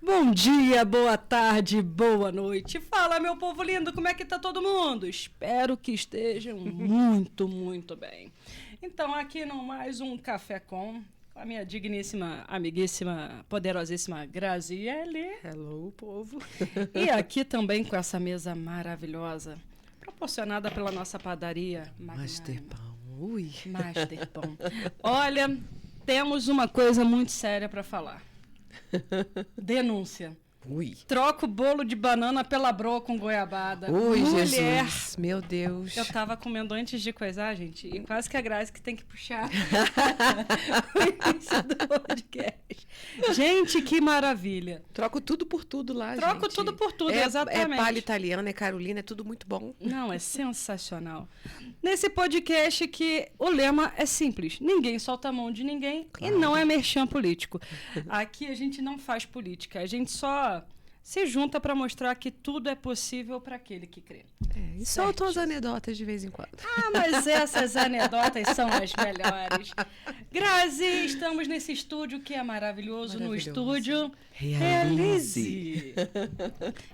Bom dia, boa tarde, boa noite. Fala, meu povo lindo, como é que tá todo mundo? Espero que estejam muito bem. Então, aqui no mais um Café com a minha digníssima, amiguíssima, poderosíssima Graziele. Hello, povo. E aqui também com essa mesa maravilhosa, proporcionada pela nossa padaria Master Pão. Ui. Master Pão. Olha, temos uma coisa muito séria para falar. Denúncia. Ui. Troca o bolo de banana pela broa com goiabada. Ui, Mulher, Jesus. Meu Deus. eu tava comendo antes de coisar, gente, e quase que a Grazi que tem que puxar o início do podcast. Gente, que maravilha. Troco tudo por tudo lá, gente. Troco tudo por tudo, é, exatamente. É palha italiana, é Carolina, é tudo muito bom. Não, é sensacional. Nesse podcast que o lema é simples. Ninguém solta a mão de ninguém, claro. E não é merchan político. Aqui a gente não faz política, a gente só se junta para mostrar que tudo é possível para aquele que crê. E soltam as anedotas de vez em quando. Ah, mas essas anedotas são as melhores. Grazi, estamos nesse estúdio que é maravilhoso. No estúdio Realize.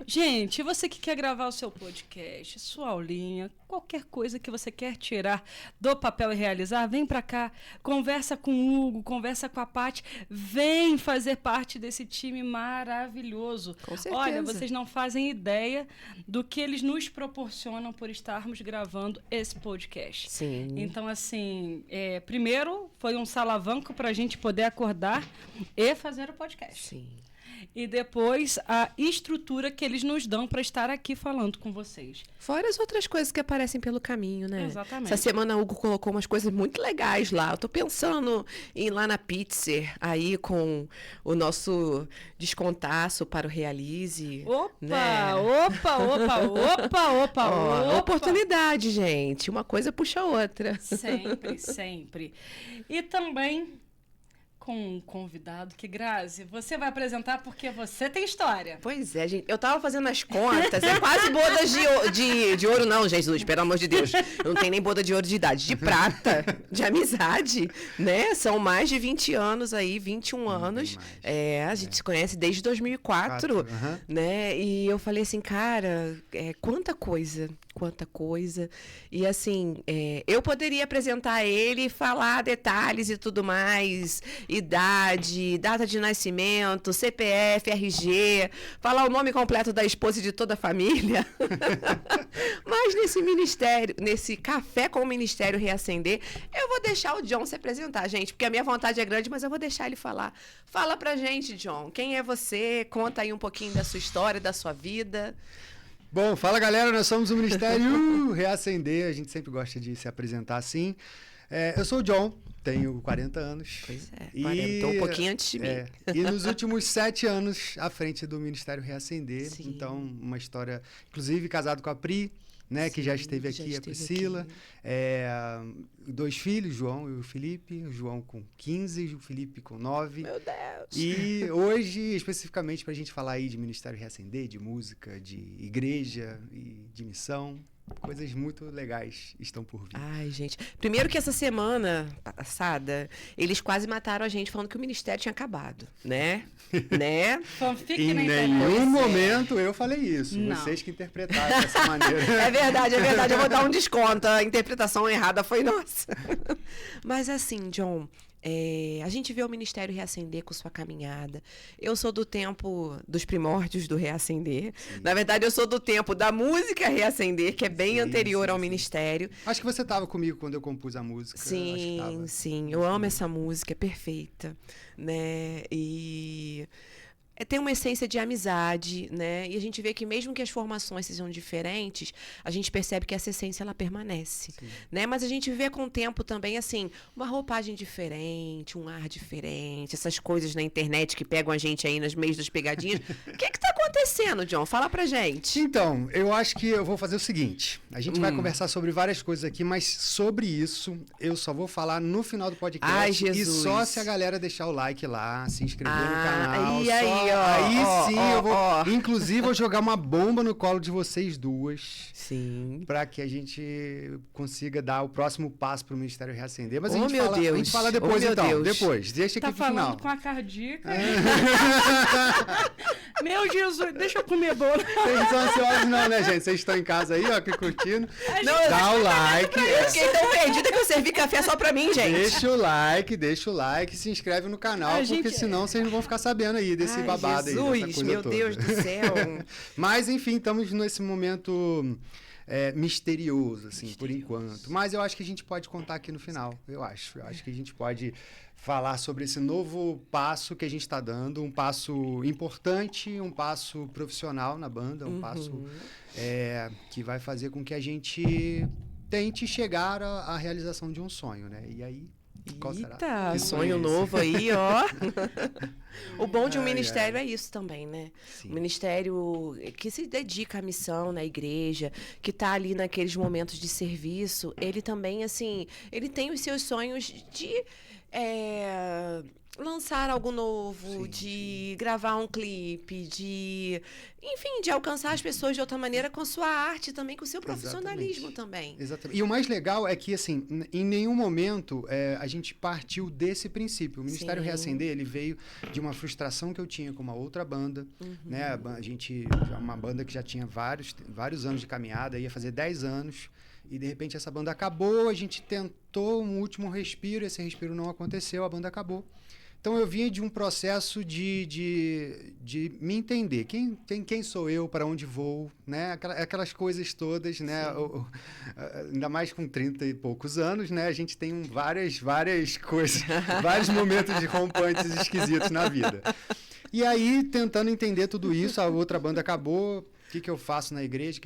Gente, você que quer gravar o seu podcast, sua aulinha, qualquer coisa que você quer tirar do papel e realizar, vem pra cá, conversa com o Hugo, conversa com a Paty, vem fazer parte desse time maravilhoso. Com certeza. Olha, vocês não fazem ideia do que eles nos proporcionam por estarmos gravando esse podcast. Sim. Então, assim, primeiro foi um salavanco pra gente poder acordar e fazer o podcast. Sim. E depois a estrutura que eles nos dão para estar aqui falando com vocês. Fora as outras coisas que aparecem pelo caminho, né? Exatamente. Essa semana o Hugo colocou umas coisas muito legais lá. Eu tô pensando em ir lá na Pizzer, aí com o nosso descontaço para o Realize. Opa, né? opa. Oportunidade, gente. Uma coisa puxa a outra. Sempre. E também com um convidado que, Grazi, você vai apresentar porque você tem história. Pois é, gente. Eu tava fazendo as contas, é quase bodas de ouro não, Jesus, pelo amor de Deus. Não tem nem boda de ouro de idade, de prata, de amizade, né? São mais de 20 anos aí, 21 anos. A gente se conhece desde 2004, né? E eu falei assim, cara, quanta coisa. E assim, eu poderia apresentar ele, falar detalhes e tudo mais, idade, data de nascimento, CPF, RG, falar o nome completo da esposa e de toda a família. Mas nesse café com o Ministério Reacender, eu vou deixar o John se apresentar, gente, porque a minha vontade é grande, mas eu vou deixar ele falar. Fala pra gente, John, quem é você? Conta aí um pouquinho da sua história, da sua vida. Bom, fala galera, nós somos o Ministério Reacender, a gente sempre gosta de se apresentar assim. Eu sou o John, tenho 40 anos. Pois é, 40, um pouquinho antes de mim. E nos últimos 7 anos à frente do Ministério Reacender, Sim. Então uma história, inclusive casado com a Pri, né, que já esteve aqui, a Priscila. 2 filhos, João e o Felipe, o João com 15, o Felipe com 9. Meu Deus! E hoje, especificamente, para a gente falar aí de Ministério Reacender, de música, de igreja e de missão, coisas muito legais estão por vir. Ai, gente. Primeiro que essa semana passada, eles quase mataram a gente falando que o ministério tinha acabado, né? Em nenhum momento eu falei isso. Não. Vocês que interpretaram dessa maneira. É verdade. Eu vou dar um desconto. A interpretação errada foi nossa. Mas assim, John, a gente vê o Ministério Reacender com sua caminhada. Eu sou do tempo dos primórdios do Reacender. Sim. Na verdade, eu sou do tempo da música Reacender, que é bem anterior ao Ministério. Acho que você estava comigo quando eu compus a música. Sim. Eu amo essa música, é perfeita, né? E tem uma essência de amizade, né? E a gente vê que mesmo que as formações sejam diferentes, a gente percebe que essa essência ela permanece, né? Mas a gente vê com o tempo também, assim, uma roupagem diferente, um ar diferente, essas coisas na internet que pegam a gente aí nos meios das pegadinhas. O que tá acontecendo, John? Fala pra gente. Então, eu acho que eu vou fazer o seguinte. A gente vai conversar sobre várias coisas aqui, mas sobre isso eu só vou falar no final do podcast. Ai, Jesus. E só se a galera deixar o like lá, se inscrever no canal. E aí, Eu vou... Inclusive, vou jogar uma bomba no colo de vocês duas. Sim. Para que a gente consiga dar o próximo passo pro Ministério Reacender. Mas a Deus. gente fala depois, então. Deus. Depois. Deixa aqui Tá pro final. falando com a cardíaca. Meu Jesus, deixa eu comer bolo. Vocês não são ansiosos não, né, gente? Vocês estão em casa aí, ó, aqui curtindo. Não, Dá o like. Eu fiquei tão perdida que eu servi café só pra mim, gente. Deixa o like, se inscreve no canal, porque senão vocês não vão ficar sabendo aí desse babado Jesus, aí, dessa coisa meu toda. Deus do céu. Mas, enfim, estamos nesse momento misterioso, assim, por enquanto. Mas eu acho que a gente pode contar aqui no final, eu acho que a gente pode falar sobre esse novo passo que a gente está dando, um passo importante, um passo profissional na banda, um passo que vai fazer com que a gente tente chegar à realização de um sonho, né? E aí, qual será? Eita, Que sonho é esse? novo aí, ó. O bom de um ministério é isso também, né? Sim. Um ministério que se dedica à missão na igreja, que está ali naqueles momentos de serviço, ele também, assim, ele tem os seus sonhos de lançar algo novo, Sim, de gravar um clipe, enfim, de alcançar as pessoas de outra maneira com a sua arte também, com o seu profissionalismo também. Exatamente. E o mais legal é que, assim, em nenhum momento a gente partiu desse princípio. O Ministério Reacender, ele veio de uma frustração que eu tinha com uma outra banda, né? A gente, uma banda que já tinha vários anos de caminhada, ia fazer 10 anos, e de repente essa banda acabou, a gente tentou um último respiro, esse respiro não aconteceu, a banda acabou. Então eu vinha de um processo de me entender. Quem sou eu, para onde vou, né? Aquelas coisas todas, né? Ainda mais com 30 e poucos anos, né? A gente tem várias coisas, vários momentos de rompantes esquisitos na vida. E aí, tentando entender tudo isso, a outra banda acabou. O que eu faço na igreja?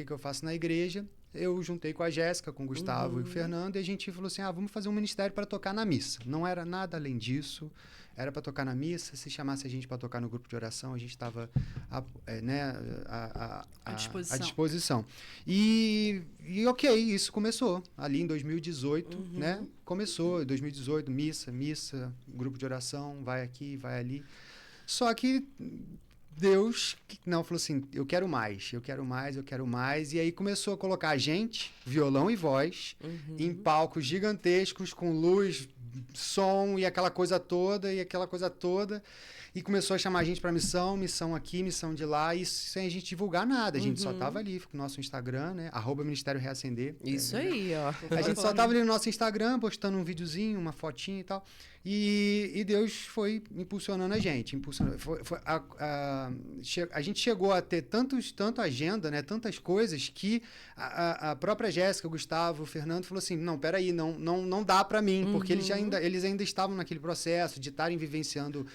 Eu juntei com a Jéssica, com o Gustavo e o Fernando, e a gente falou assim, vamos fazer um ministério para tocar na missa. Não era nada além disso, era para tocar na missa. Se chamasse a gente para tocar no grupo de oração, a gente estava à disposição. E ok, isso começou ali em 2018, né? Começou em 2018, missa, grupo de oração, vai aqui, vai ali. Só que Deus falou assim, eu quero mais. E aí começou a colocar a gente, violão e voz, em palcos gigantescos, com luz, som e aquela coisa toda. E começou a chamar a gente para missão aqui, missão de lá, e sem a gente divulgar nada. A gente só tava ali com o nosso Instagram, né? @Ministério Reacender. Isso aí, ó. A gente só tava ali no nosso Instagram, postando um videozinho, uma fotinha e tal. E Deus foi impulsionando a gente. A gente chegou a ter tanta agenda, né? Tantas coisas, que a própria Jéssica, o Gustavo, o Fernando falou assim, não, peraí, não dá para mim, porque eles ainda estavam naquele processo de estarem vivenciando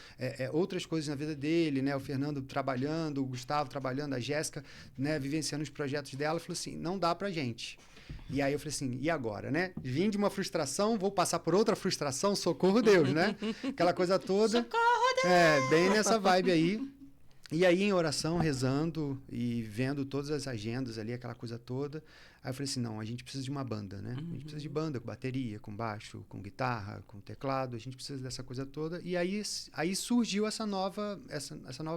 outras coisas na vida dele, né? O Fernando trabalhando, o Gustavo trabalhando, a Jéssica, né, vivenciando os projetos dela. Falou assim, não dá pra gente. E aí eu falei assim, e agora, né? Vim de uma frustração, vou passar por outra frustração, socorro Deus, né? Aquela coisa toda. Socorro Deus! Bem nessa vibe aí. E aí em oração, rezando e vendo todas as agendas ali, aquela coisa toda. Aí eu falei assim, não, a gente precisa de uma banda, né? A gente precisa de banda, com bateria, com baixo, com guitarra, com teclado. A gente precisa dessa coisa toda. E aí surgiu essa nova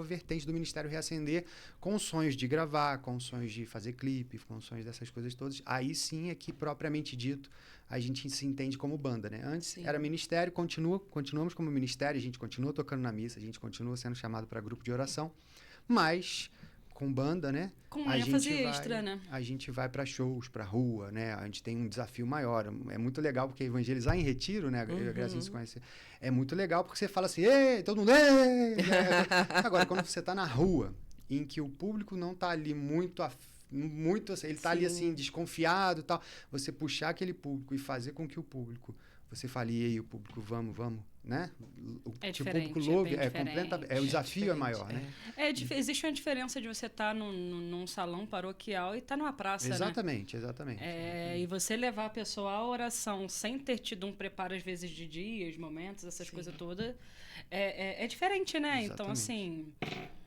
vertente do Ministério Reacender, com sonhos de gravar, com sonhos de fazer clipe, com sonhos dessas coisas todas. Aí sim é que, propriamente dito, a gente se entende como banda, né? Antes era ministério, continuamos como ministério, a gente continua tocando na missa, a gente continua sendo chamado para grupo de oração, mas com banda, né? Com ênfase extra, né? A gente vai para shows, para rua, né? A gente tem um desafio maior. É muito legal porque evangelizar em retiro, né? Eu e a Gracinha se conhece. É muito legal porque você fala assim, ei, todo mundo, ei! Agora, quando você tá na rua, em que o público não tá ali muito assim, ele tá ali assim, desconfiado e tal, você puxar aquele público e fazer com que o público, você fale, e aí, o público, vamos, né? Diferente, público logo bem é diferente. completa, o desafio é maior, né? Existe uma diferença de você estar num salão paroquial e estar numa praça, Exatamente. E você levar a pessoa à oração sem ter tido um preparo, às vezes, de dias, momentos, essas coisas todas, é diferente, né? Exatamente. Então, assim...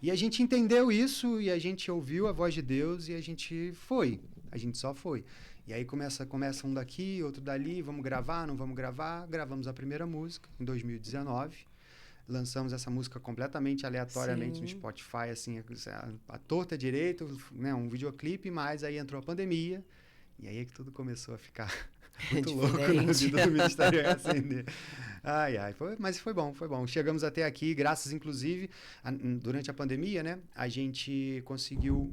E a gente entendeu isso, e a gente ouviu a voz de Deus, e a gente foi. A gente só foi. E aí começa um daqui, outro dali, vamos gravar, não vamos gravar. Gravamos a primeira música em 2019. Lançamos essa música completamente aleatoriamente no Spotify, assim, a torta direito, né, um videoclipe, mas aí entrou a pandemia, e aí é que tudo começou a ficar muito louco na vida do Ministério Reacender. Mas foi bom. Chegamos até aqui, graças, inclusive, durante a pandemia, né, a gente conseguiu,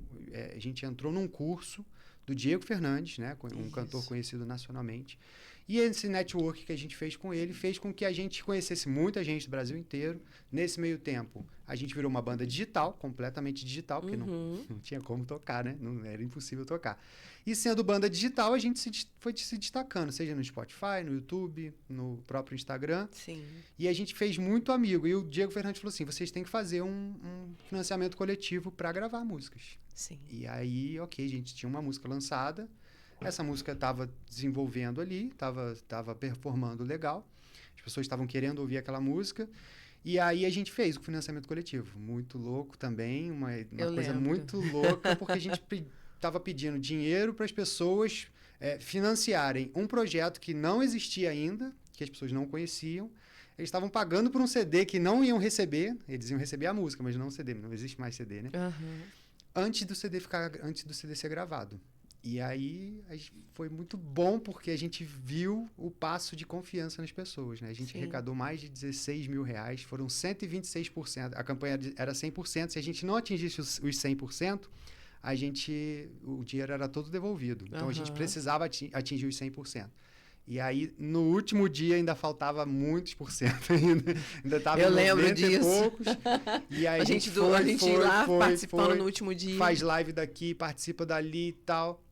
a gente entrou num curso do Diego Fernandes, né, um cantor conhecido nacionalmente. E esse network que a gente fez com ele fez com que a gente conhecesse muita gente do Brasil inteiro. Nesse meio tempo, a gente virou uma banda digital, completamente digital, porque não tinha como tocar, né? Não era impossível tocar. E sendo banda digital, a gente foi se destacando, seja no Spotify, no YouTube, no próprio Instagram. Sim. E a gente fez muito amigo. E o Diego Fernandes falou assim, vocês têm que fazer um financiamento coletivo para gravar músicas. Sim. E aí, ok, a gente tinha uma música lançada. Essa música estava desenvolvendo ali, estava performando legal. As pessoas estavam querendo ouvir aquela música. E aí a gente fez o financiamento coletivo. Muito louco também, uma coisa muito louca, porque a gente estava pedindo dinheiro para as pessoas financiarem um projeto que não existia ainda, que as pessoas não conheciam. Eles estavam pagando por um CD que não iam receber. Eles iam receber a música, mas não o CD. Não existe mais CD, né? Antes do CD ser gravado. E aí foi muito bom porque a gente viu o passo de confiança nas pessoas, né? A gente arrecadou mais de 16 mil reais, foram 126%. A campanha era 100%. Se a gente não atingisse os 100%, o dinheiro era todo devolvido. Então, a gente precisava atingir os 100%. E aí, no último dia, ainda faltava muitos por cento ainda. Ainda estava em 90 e poucos. E aí a gente foi lá participando no último dia. Faz live daqui, participa dali e tal.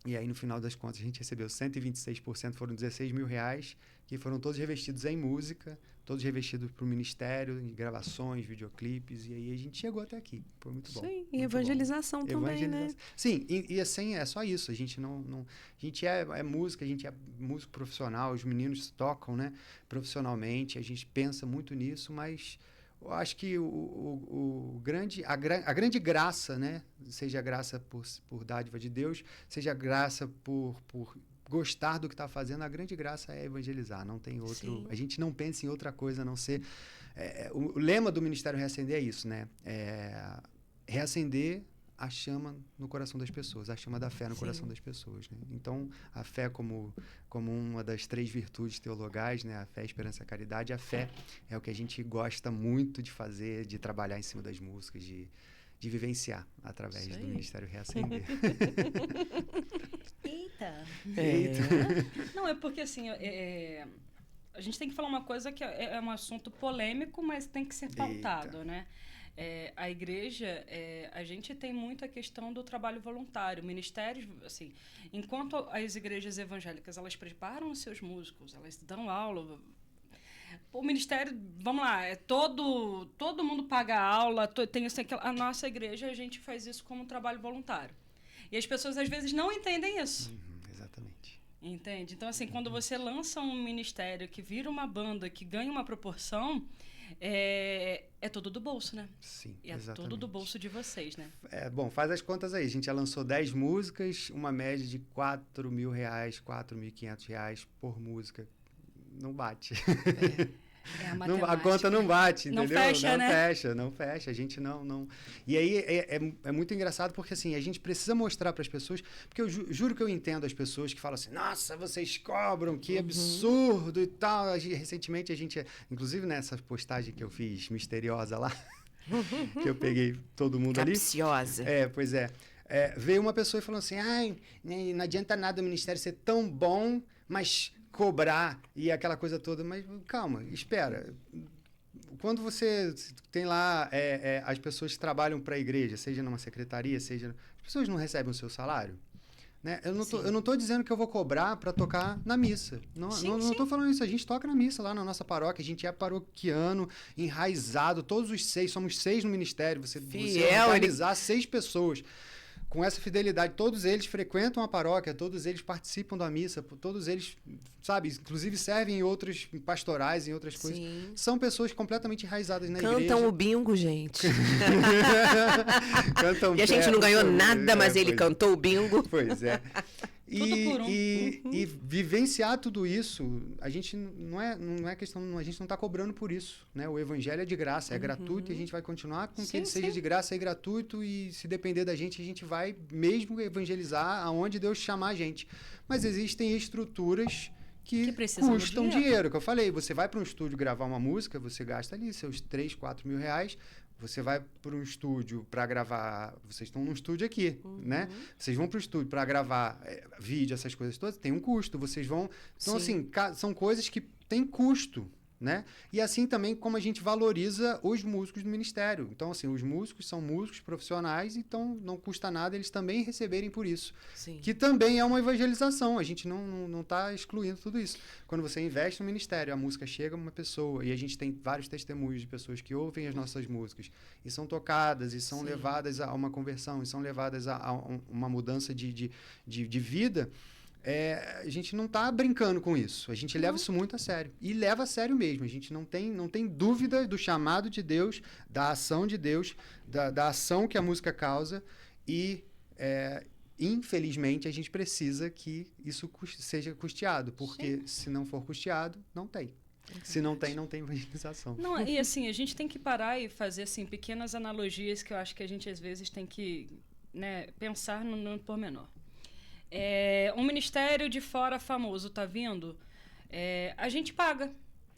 E aí, no final das contas, a gente recebeu 126%, foram 16 mil reais, que foram todos revestidos em música, todos revestidos para o Ministério, em gravações, videoclipes, e aí a gente chegou até aqui. Foi muito bom. Sim, e evangelização também, né? Sim, e assim, é só isso. A gente a gente é música, a gente é músico profissional, os meninos tocam, né, profissionalmente, a gente pensa muito nisso, mas... Eu acho que a grande graça, né? Seja graça por dádiva de Deus, seja graça por gostar do que está fazendo, a grande graça é evangelizar. Não tem outro. Sim. A gente não pensa em outra coisa a não ser. O lema do Ministério Reacender é isso, né? Reacender a chama no coração das pessoas, a chama da fé no coração das pessoas, né? Então, a fé como uma das 3 virtudes teologais, né? A fé, a esperança e a caridade. A fé é o que a gente gosta muito de fazer, de trabalhar em cima das músicas, de vivenciar através do Ministério Reacender. Eita! Não, é porque assim, a gente tem que falar uma coisa que é um assunto polêmico, mas tem que ser pautado, né? A igreja, a gente tem muito a questão do trabalho voluntário. Ministérios, assim, enquanto as igrejas evangélicas, elas preparam os seus músicos, elas dão aula. O ministério, vamos lá, todo mundo paga aula, tem isso, aquilo. A nossa igreja, a gente faz isso como um trabalho voluntário. E as pessoas, às vezes, não entendem isso. Exatamente. Entende? Então, assim, quando você lança um ministério que vira uma banda, que ganha uma proporção... É todo do bolso, né? Sim, exatamente. É todo do bolso de vocês, né? Bom, faz as contas aí. A gente já lançou 10 músicas, uma média de 4 mil reais, 4.500 reais por música. Não bate. A conta não bate, entendeu? Não fecha. A gente não... E aí é muito engraçado porque, assim, a gente precisa mostrar para as pessoas... Porque eu juro que eu entendo as pessoas que falam assim, nossa, vocês cobram, que absurdo e tal. Recentemente, a gente... Inclusive, nessa postagem que eu fiz misteriosa lá, que eu peguei todo mundo Capciosa. ali... Pois é. Veio uma pessoa e falou assim, não adianta nada o ministério ser tão bom, mas... cobrar e aquela coisa toda, mas calma, espera. Quando você tem lá as pessoas que trabalham para a igreja, seja numa secretaria, as pessoas não recebem o seu salário? Né? Eu não tô dizendo que eu vou cobrar para tocar na missa. Não tô falando isso. A gente toca na missa lá na nossa paróquia. A gente é paroquiano, enraizado. Todos os 6, somos 6 no ministério. Você organizar 6 pessoas. Com essa fidelidade, todos eles frequentam a paróquia, todos eles participam da missa, todos eles, sabe, inclusive servem em outros pastorais, em outras coisas. São pessoas completamente enraizadas na igreja. Cantam o bingo, gente. Cantam e a gente não ganhou nada, mas ele cantou o bingo. Pois é. E vivenciar tudo isso, a gente não é questão, a gente não está cobrando por isso, né? O evangelho é de graça, é gratuito, e a gente vai continuar com que ele seja de graça e gratuito, e se depender da gente vai mesmo evangelizar aonde Deus chamar a gente. Mas existem estruturas que custam dinheiro, que eu falei. Você vai para um estúdio gravar uma música, você gasta ali seus 3, 4 mil reais. Você vai para um estúdio para gravar... Vocês estão num estúdio aqui, né? Vocês vão para o estúdio para gravar vídeo, essas coisas todas, tem um custo. Vocês vão... Então, assim, são coisas que têm custo, né? E assim também como a gente valoriza os músicos do ministério. Então, assim, os músicos são músicos profissionais, então não custa nada eles também receberem por isso. Que também é uma evangelização. A gente não está excluindo tudo isso. Quando você investe no ministério, a música chega a uma pessoa, e a gente tem vários testemunhos de pessoas que ouvem as nossas músicas e são tocadas, e são levadas a uma conversão, e são levadas a uma mudança de vida. A gente não está brincando com isso. A gente leva isso muito a sério. E leva a sério mesmo. A gente não tem dúvida do chamado de Deus, da ação de Deus, da ação que a música causa. E, infelizmente, a gente precisa que isso seja custeado. Porque se não for custeado, não tem. Se não tem, não tem evangelização. Não, e assim, a gente tem que parar e fazer assim, pequenas analogias que eu acho que a gente, às vezes, tem que, né, pensar no pormenor. Um ministério de fora famoso tá vindo, a gente paga.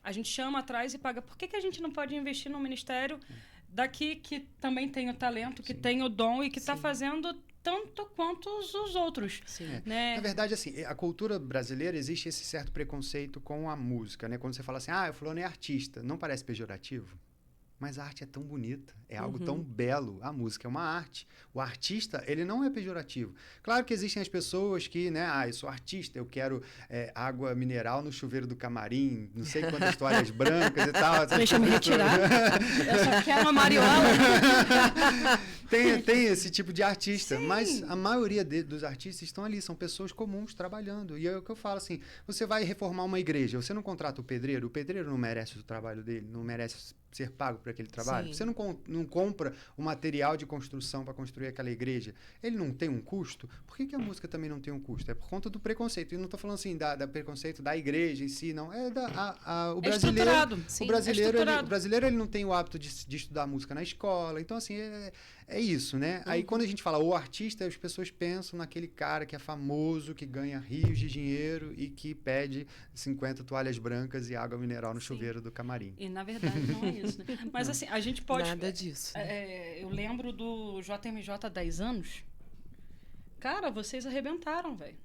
A gente chama atrás e paga. Por que a gente não pode investir num ministério daqui que também tem o talento, que tem o dom e que está fazendo tanto quanto os outros? Né? Na verdade, assim, a cultura brasileira, existe esse certo preconceito com a música, né? Quando você fala assim, o fulano é artista, não parece pejorativo? Mas a arte é tão bonita, é algo tão belo. A música é uma arte. O artista, ele não é pejorativo. Claro que existem as pessoas que, né? Eu sou artista, eu quero água mineral no chuveiro do camarim, não sei quantas toalhas brancas e tal. Deixa eu me retirar. Eu só quero uma mariola. Tem esse tipo de artista, mas a maioria dos artistas estão ali, são pessoas comuns trabalhando. E é o que eu falo assim, você vai reformar uma igreja, você não contrata o pedreiro não merece o trabalho dele, não merece ser pago por aquele trabalho. Você não compra o material de construção para construir aquela igreja. Ele não tem um custo? Por que a música também não tem um custo? É por conta do preconceito. E não estou falando assim da preconceito da igreja em si, não. O brasileiro ele não tem o hábito de estudar música na escola. Então, assim, é isso, né? Aí, quando a gente fala o artista, as pessoas pensam naquele cara que é famoso, que ganha rios de dinheiro e que pede 50 toalhas brancas e água mineral no chuveiro do camarim. E, na verdade, não é isso. Mas assim, a gente pode... Nada disso. Eu lembro do JMJ há 10 anos. Cara, vocês arrebentaram, velho.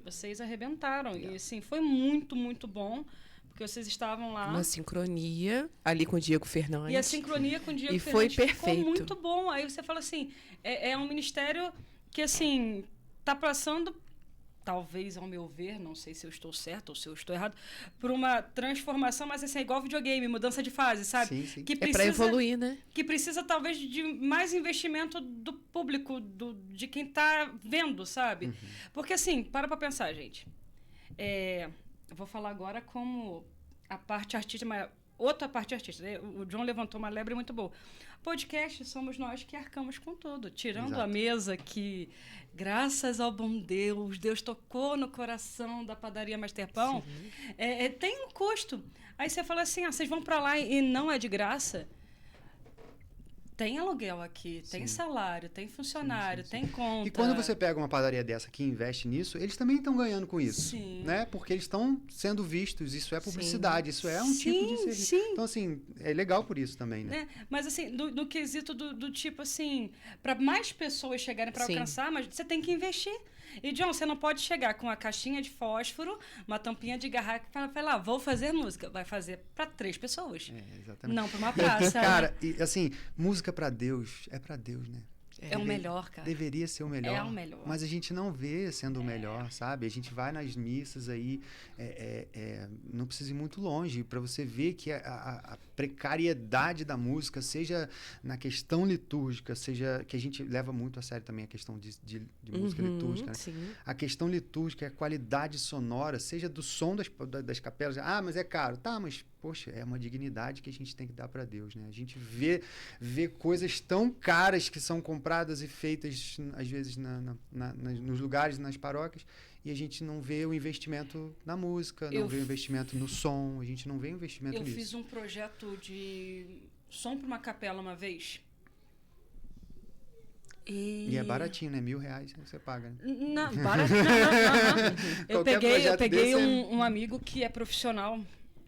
Vocês arrebentaram. E assim, foi muito, muito bom. Porque vocês estavam lá. Uma sincronia ali com o Diego Fernandes. E a sincronia com o Diego Fernandes foi perfeito. Ficou muito bom. Aí você fala assim, é um ministério que, assim, tá passando... Talvez, ao meu ver, não sei se eu estou certo ou se eu estou errado, por uma transformação, mas assim, é igual videogame, mudança de fase, sabe? Sim. Que para evoluir, né? Que precisa, talvez, de mais investimento do público, de quem está vendo, sabe? Porque, assim, para pensar, gente. Eu vou falar agora como a parte artística, mas outra parte artística. Né? O John levantou uma lebre muito boa. Podcast somos nós que arcamos com tudo. Tirando a mesa que, graças ao bom Deus tocou no coração da padaria Master Pão, tem um custo. Aí você fala assim, vocês vão para lá e não é de graça? Tem aluguel aqui, tem salário, tem funcionário, tem conta. E quando você pega uma padaria dessa que investe nisso, eles também estão ganhando com isso. Né? Porque eles estão sendo vistos, isso é publicidade, isso é um tipo de serviço. Então, assim, é legal por isso também, né? Mas, assim, no quesito do tipo, assim, para mais pessoas chegarem para alcançar, mas você tem que investir. E, John, você não pode chegar com uma caixinha de fósforo, uma tampinha de garrafa e falar, vou fazer música. Vai fazer para 3 pessoas. Exatamente. Não para uma praça. Cara, e, assim, música para Deus, é para Deus, né? É o melhor, cara. Deveria ser o melhor. É o melhor. Mas a gente não vê sendo o melhor, sabe? A gente vai nas missas aí, não precisa ir muito longe, para você ver que a precariedade da música, seja na questão litúrgica, seja que a gente leva muito a sério também a questão de música litúrgica, né? Sim. A questão litúrgica, a qualidade sonora, seja do som das capelas. Ah, mas é caro. Tá, mas, poxa, é uma dignidade que a gente tem que dar para Deus, né? A gente vê coisas tão caras que são compradas e feitas, às vezes, nos lugares, nas paróquias, e a gente não vê o investimento na música, não vê o investimento no som, a gente não vê o investimento nisso. Eu fiz um projeto de som para uma capela uma vez. E é baratinho, né? R$1.000 você paga. Né? Não, baratinho. Eu peguei um amigo que é profissional,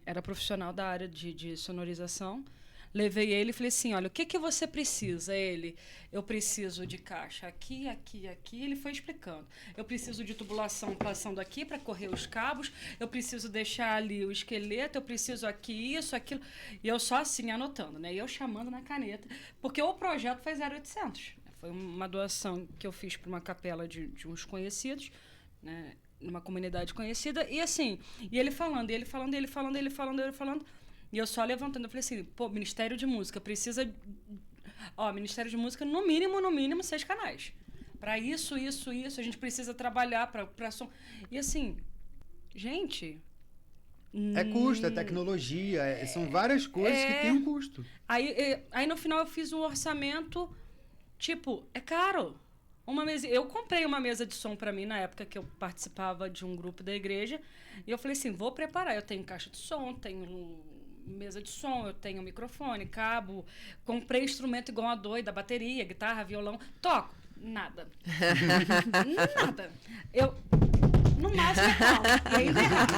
era profissional da área de sonorização. Levei ele e falei assim, olha, o que você precisa? Eu preciso de caixa aqui, aqui, aqui. Ele foi explicando. Eu preciso de tubulação passando aqui para correr os cabos. Eu preciso deixar ali o esqueleto. Eu preciso aqui isso, aquilo. E eu só assim anotando, né? E eu chamando na caneta. Porque o projeto foi 0,800. Foi uma doação que eu fiz para uma capela de uns conhecidos, né? Numa comunidade conhecida. E assim, e ele falando. E eu só levantando, eu falei assim, pô, Ministério de Música precisa... Ó, Ministério de Música, no mínimo 6 canais. Para isso, a gente precisa trabalhar para som. E assim, gente... É custo, é tecnologia, são várias coisas que têm um custo. Aí no final eu fiz um orçamento, tipo, é caro. Eu comprei uma mesa de som para mim na época que eu participava de um grupo da igreja. E eu falei assim, vou preparar. Eu tenho caixa de som, tenho mesa de som, eu tenho microfone, cabo. Comprei instrumento igual a doida, bateria, guitarra, violão. Toco. Nada. Nada. No máximo é calma. E ainda errado.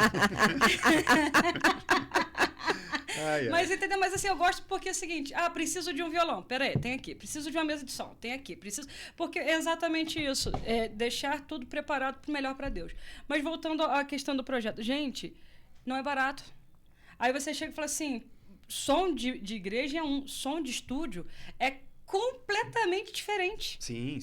Mas entendeu? Mas assim, eu gosto porque é o seguinte, preciso de um violão, peraí, tem aqui. Preciso de uma mesa de som, tem aqui. Porque é exatamente isso, deixar tudo preparado pro melhor para Deus. Mas voltando à questão do projeto, gente, não é barato. Aí você chega e fala assim, som de igreja é som de estúdio é completamente diferente. Sim.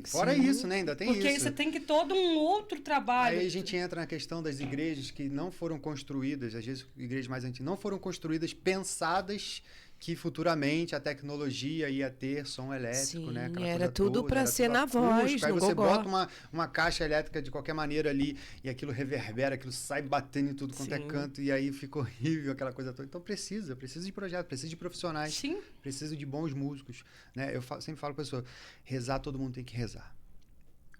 Fora isso, né? Ainda tem isso. Porque aí você tem que todo um outro trabalho. Aí a gente entra na questão das igrejas que não foram construídas, às vezes igrejas mais antigas, não foram construídas pensadas que futuramente a tecnologia ia ter som elétrico, né? Aquela era coisa tudo para ser na voz, aí no você gogó. bota uma caixa elétrica de qualquer maneira ali e aquilo reverbera, aquilo sai batendo em tudo quanto é canto e aí fica horrível aquela coisa toda. Então precisa de projeto, precisa de profissionais, Sim. precisa de bons músicos, né? Eu sempre falo para a pessoa, rezar todo mundo tem que rezar,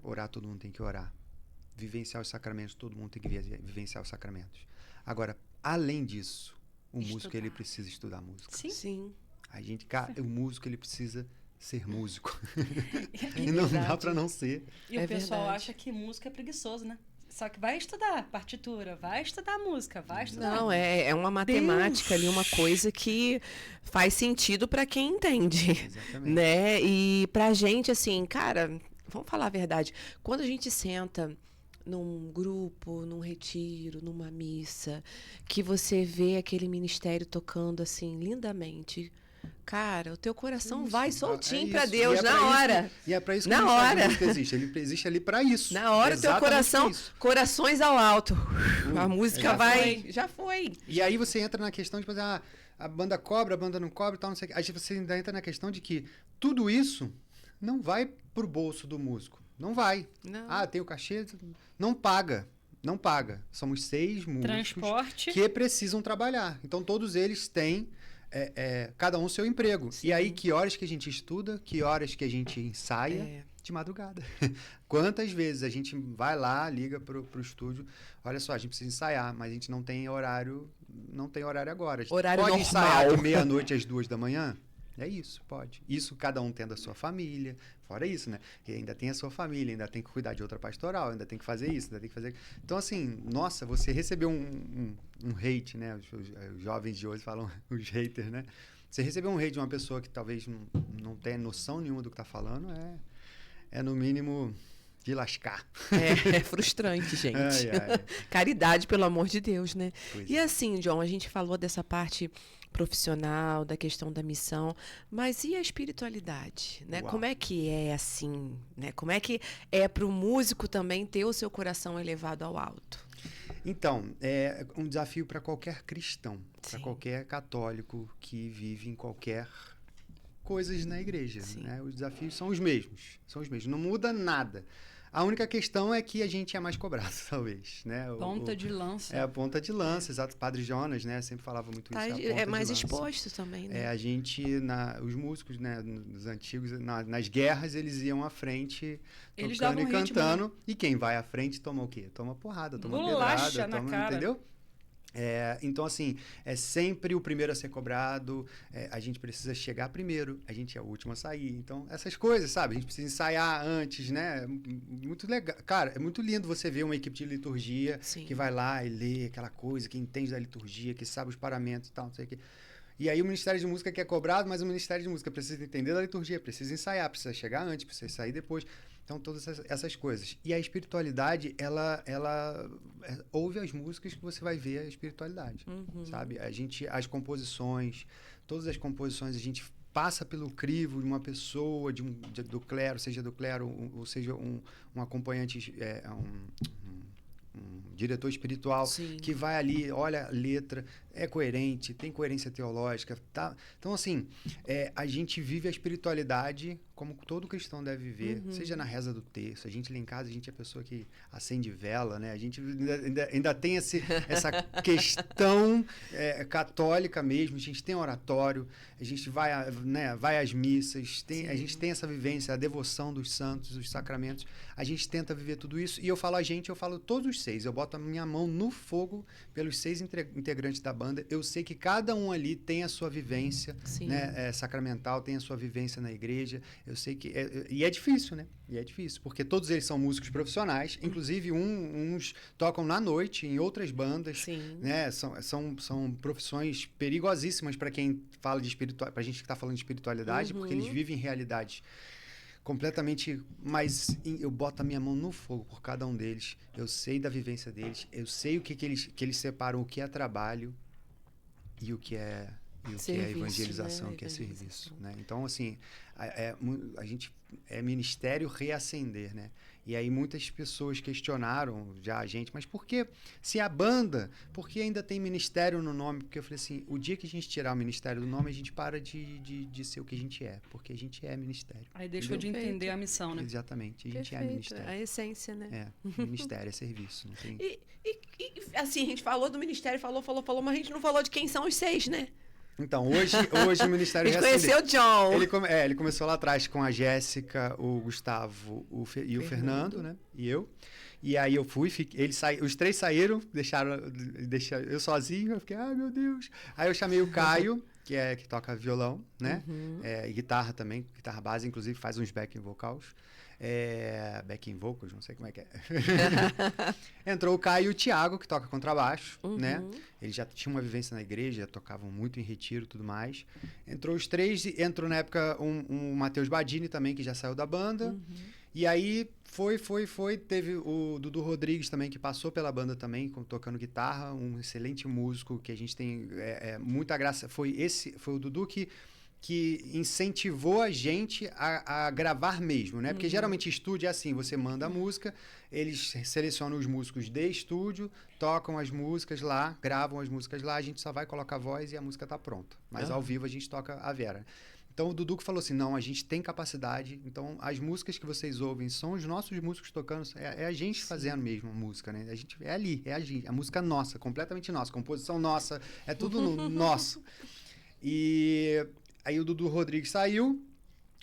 orar todo mundo tem que orar, vivenciar os sacramentos, todo mundo tem que vivenciar os sacramentos. Agora, além disso, o músico ele precisa estudar música. Sim. O músico ele precisa ser músico. E não dá para não ser. E o pessoal acha que música é preguiçoso, né? Só que vai estudar partitura, vai estudar música, vai estudar. Não, é uma matemática ali, uma coisa que faz sentido para quem entende. Exatamente. Né? E pra gente, assim, cara, vamos falar a verdade. Quando a gente senta num grupo, num retiro, numa missa, que você vê aquele ministério tocando assim lindamente, cara, o teu coração vai soltinho para Deus na hora. E é para isso que o Ministério da Música existe. Ele existe ali para isso. Na hora, o teu coração, corações ao alto. A música já foi. E aí você entra na questão de, a banda cobra, a banda não cobra e tal, não sei o que. Aí você ainda entra na questão de que tudo isso não vai pro bolso do músico. Não vai. Não. Tem o cachê, não paga. Não paga. Somos 6 músicos Transporte. que precisam trabalhar. Então, todos eles têm cada um seu emprego. Sim. E aí, que horas que a gente estuda, que horas que a gente ensaia? De madrugada. Quantas vezes a gente vai lá, liga pro estúdio, olha só, a gente precisa ensaiar, mas a gente não tem horário agora. A gente horário pode normal. ensaiar de meia-noite às 2 da manhã? É isso, pode. Isso cada um tendo a sua família. Fora isso, né? E ainda tem a sua família, ainda tem que cuidar de outra pastoral, ainda tem que fazer isso, ainda tem que fazer... Então, assim, nossa, você recebeu um hate, né? Os jovens de hoje falam os haters, né? Você recebeu um hate de uma pessoa que talvez não tenha noção nenhuma do que tá falando, é no mínimo de lascar. É frustrante, gente. Ai. Caridade, pelo amor de Deus, né? Pois e assim, John, a gente falou dessa parte profissional, da questão da missão, mas e a espiritualidade, né? Uau. Como é que é assim, né? Como é que é para o músico também ter o seu coração elevado ao alto? Então, é um desafio para qualquer cristão, para Sim. qualquer católico que vive em qualquer coisas na igreja, Sim. né? Os desafios são os mesmos, não muda nada. A única questão é que a gente é mais cobrado, talvez, né? Ponta de lança. É a ponta de lança, exato. Padre Jonas, né? Sempre falava muito Tá, isso. É mais exposto também, né? A gente, os músicos, né, nos antigos, nas guerras, eles iam à frente, Eles tocando e davam ritmo, cantando. E quem vai à frente toma o quê? Toma porrada, toma Bolacha pedrada, na toma, cara. entendeu? Então, assim, é sempre o primeiro a ser cobrado, a gente precisa chegar primeiro, a gente é o último a sair. Então, essas coisas, sabe? A gente precisa ensaiar antes, né? Muito legal. Cara, é muito lindo você ver uma equipe de liturgia Sim. que vai lá e lê aquela coisa, que entende da liturgia, que sabe os paramentos e tal, não sei o quê. E aí o Ministério de Música que é cobrado, mas o Ministério de Música precisa entender da liturgia, precisa ensaiar, precisa chegar antes, precisa sair depois. Então, todas essas coisas. E a espiritualidade, ela ouve as músicas que você vai ver a espiritualidade, sabe? As composições, todas as composições, a gente passa pelo crivo de uma pessoa, do clero, seja do clero, ou seja um acompanhante, um diretor espiritual. Sim. Que vai ali, olha a letra, é coerente, tem coerência teológica, tá? Então, assim, a gente vive a espiritualidade como todo cristão deve viver, seja na reza do terço. A gente lá em casa, a gente é a pessoa que acende vela, né? A gente ainda tem essa questão católica mesmo. A gente tem oratório, a gente vai às missas, a gente tem essa vivência, a devoção dos santos, os sacramentos. A gente tenta viver tudo isso. E eu falo todos os 6. Eu boto a minha mão no fogo pelos 6 integrantes da banda. Eu sei que cada um ali tem a sua vivência, né, sacramental, tem a sua vivência na igreja. Eu sei que... E é difícil, né? E é difícil, porque todos eles são músicos profissionais. Inclusive, uns tocam na noite em outras bandas. Sim. Né? São profissões perigosíssimas para quem fala de espiritualidade, para a gente que está falando de espiritualidade, porque eles vivem realidades completamente, mas eu boto a minha mão no fogo por cada um deles. Eu sei da vivência deles, eu sei o que eles separam, o que é trabalho e o que é evangelização, né? o que é serviço, né? Então, assim, a gente ministério reacender, né? E aí muitas pessoas questionaram já a gente, mas por que, se a banda, por que ainda tem ministério no nome? Porque eu falei assim, o dia que a gente tirar o ministério do nome, a gente para de ser o que a gente é, porque a gente é ministério. Aí deixou de entender a missão, né? Exatamente, a gente Perfeito. é ministério. A essência, né? Ministério é serviço. Não tem... E assim, a gente falou do ministério, falou, mas a gente não falou de quem são os 6, né? Então, hoje o Ministério A gente conheceu o John. Ele começou lá atrás com a Jéssica, o Gustavo e o Fernando, né? E eu. E aí eu fui, os 3 saíram, deixaram eu sozinho. Eu fiquei, meu Deus. Aí eu chamei o Caio, que toca violão, né? E guitarra também, guitarra base, inclusive faz uns backing vocals. Backing vocals, não sei como é que é. Entrou o Caio e o Thiago, que toca contrabaixo, né? Eles já tinham uma vivência na igreja, tocavam muito em retiro e tudo mais. Entrou os 3, entrou na época o Matheus Badini também, que já saiu da banda. E aí foi. Teve o Dudu Rodrigues também, que passou pela banda também, tocando guitarra, um excelente músico, que a gente tem muita graça. Foi o Dudu que incentivou a gente a gravar mesmo, né? Porque geralmente estúdio é assim, você manda a música, eles selecionam os músicos de estúdio, tocam as músicas lá, gravam as músicas lá, a gente só vai colocar a voz e a música tá pronta. Mas ao vivo a gente toca a Vera. Então o Dudu que falou assim, não, a gente tem capacidade, então as músicas que vocês ouvem são os nossos músicos tocando, é a gente fazendo mesmo a música, né? A gente a música nossa, completamente nossa, composição nossa, é tudo nosso. E aí o Dudu Rodrigues saiu,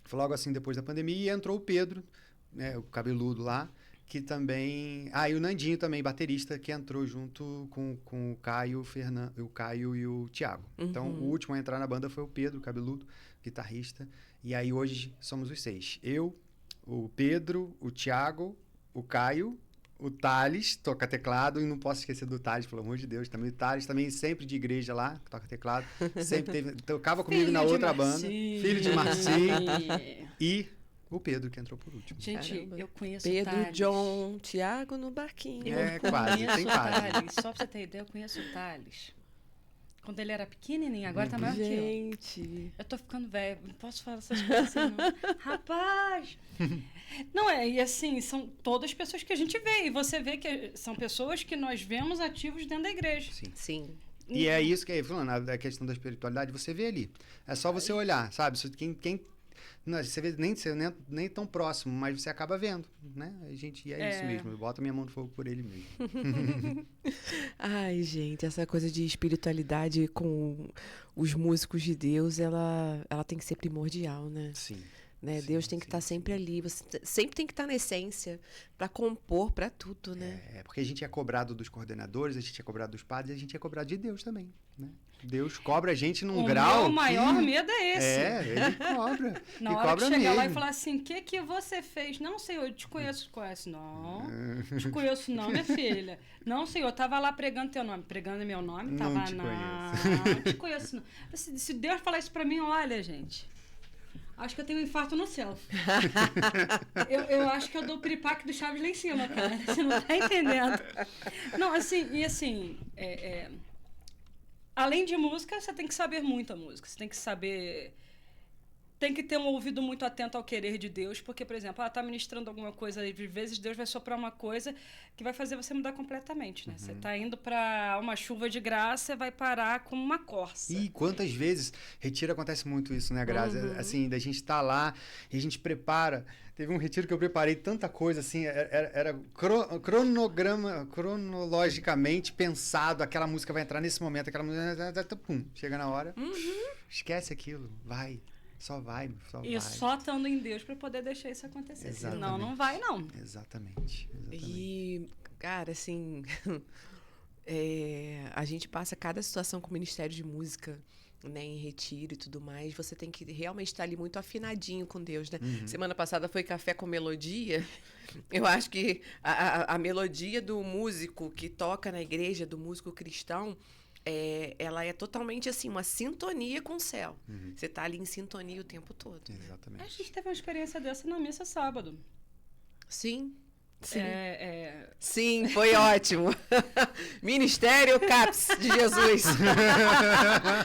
foi logo assim depois da pandemia, e entrou o Pedro, né, o cabeludo lá, que também... e o Nandinho também, baterista, que entrou junto com o Caio, o Caio e o Thiago. Então, o último a entrar na banda foi o Pedro, o cabeludo, guitarrista. E aí, hoje, somos os 6. Eu, o Pedro, o Thiago, o Caio, o Thales, toca teclado, e não posso esquecer do Thales, pelo amor de Deus. Também o Thales, também sempre de igreja lá, que toca teclado. Sempre tocava comigo na outra banda. Filho de Marci. E o Pedro, que entrou por último. Gente, Caramba. eu conheço Pedro, o Thales. John, Thiago no barquinho. Quase, tem quase. Thales. Só pra você ter ideia, eu conheço o Thales Quando ele era pequenininho, agora tá maior que eu. Gente. Eu tô ficando velho, não posso falar essas coisas assim, não. Rapaz! Não é, e assim, são todas pessoas que a gente vê. E você vê que são pessoas que nós vemos ativos dentro da igreja. Sim. Sim. E é isso que, falando da questão da espiritualidade, você vê ali. É só você olhar, sabe? Quem não, você vê nem tão próximo, mas você acaba vendo, né? E é isso mesmo. Eu boto minha mão no fogo por ele mesmo. Ai, gente, essa coisa de espiritualidade com os músicos de Deus, ela tem que ser primordial, né? Sim. Né? Sim, Deus tem que estar sempre ali. Você sempre tem que estar na essência para compor, para tudo, né? Porque a gente é cobrado dos coordenadores, a gente é cobrado dos padres, a gente é cobrado de Deus também, né? Deus cobra a gente num grau. O meu maior medo é esse. Ele cobra. Na hora que chegar lá e falar assim, o que você fez? Não, senhor, eu te conheço. Conhece? Não. Te conheço não, minha filha. Não, senhor, eu tava lá pregando teu nome. Pregando meu nome? Tava, não te conheço. Não te conheço não. Se Deus falar isso pra mim, olha, gente... Acho que eu tenho um infarto no céu. eu acho que eu dou o piripaque do Chaves lá em cima, cara. Você não tá entendendo. Não, assim, além de música, você tem que saber muita música. Você tem que saber... Tem que ter um ouvido muito atento ao querer de Deus, porque, por exemplo, tá ministrando alguma coisa, e às vezes Deus vai soprar uma coisa que vai fazer você mudar completamente, né? Você tá indo para uma chuva de graça e vai parar com uma corça. E quantas vezes, retiro acontece muito isso, né, Grazi? Assim, da gente tá lá e a gente prepara. Teve um retiro que eu preparei tanta coisa, assim, era cronologicamente pensado, aquela música vai entrar nesse momento, aquela música, pum, chega na hora, esquece aquilo, vai. Só vai. E só estando em Deus para poder deixar isso acontecer. Exatamente. Senão não vai, não. Exatamente. E, cara, assim, a gente passa cada situação com o Ministério de Música, né, em retiro e tudo mais. Você tem que realmente estar ali muito afinadinho com Deus, né? Semana passada foi Café com Melodia. Eu acho que a melodia do músico que toca na igreja, do músico cristão, ela é totalmente assim, uma sintonia com o céu. Você tá ali em sintonia o tempo todo. Exatamente. A gente teve uma experiência dessa na missa sábado. Sim. Sim. Sim, foi ótimo. Ministério CAPS de Jesus.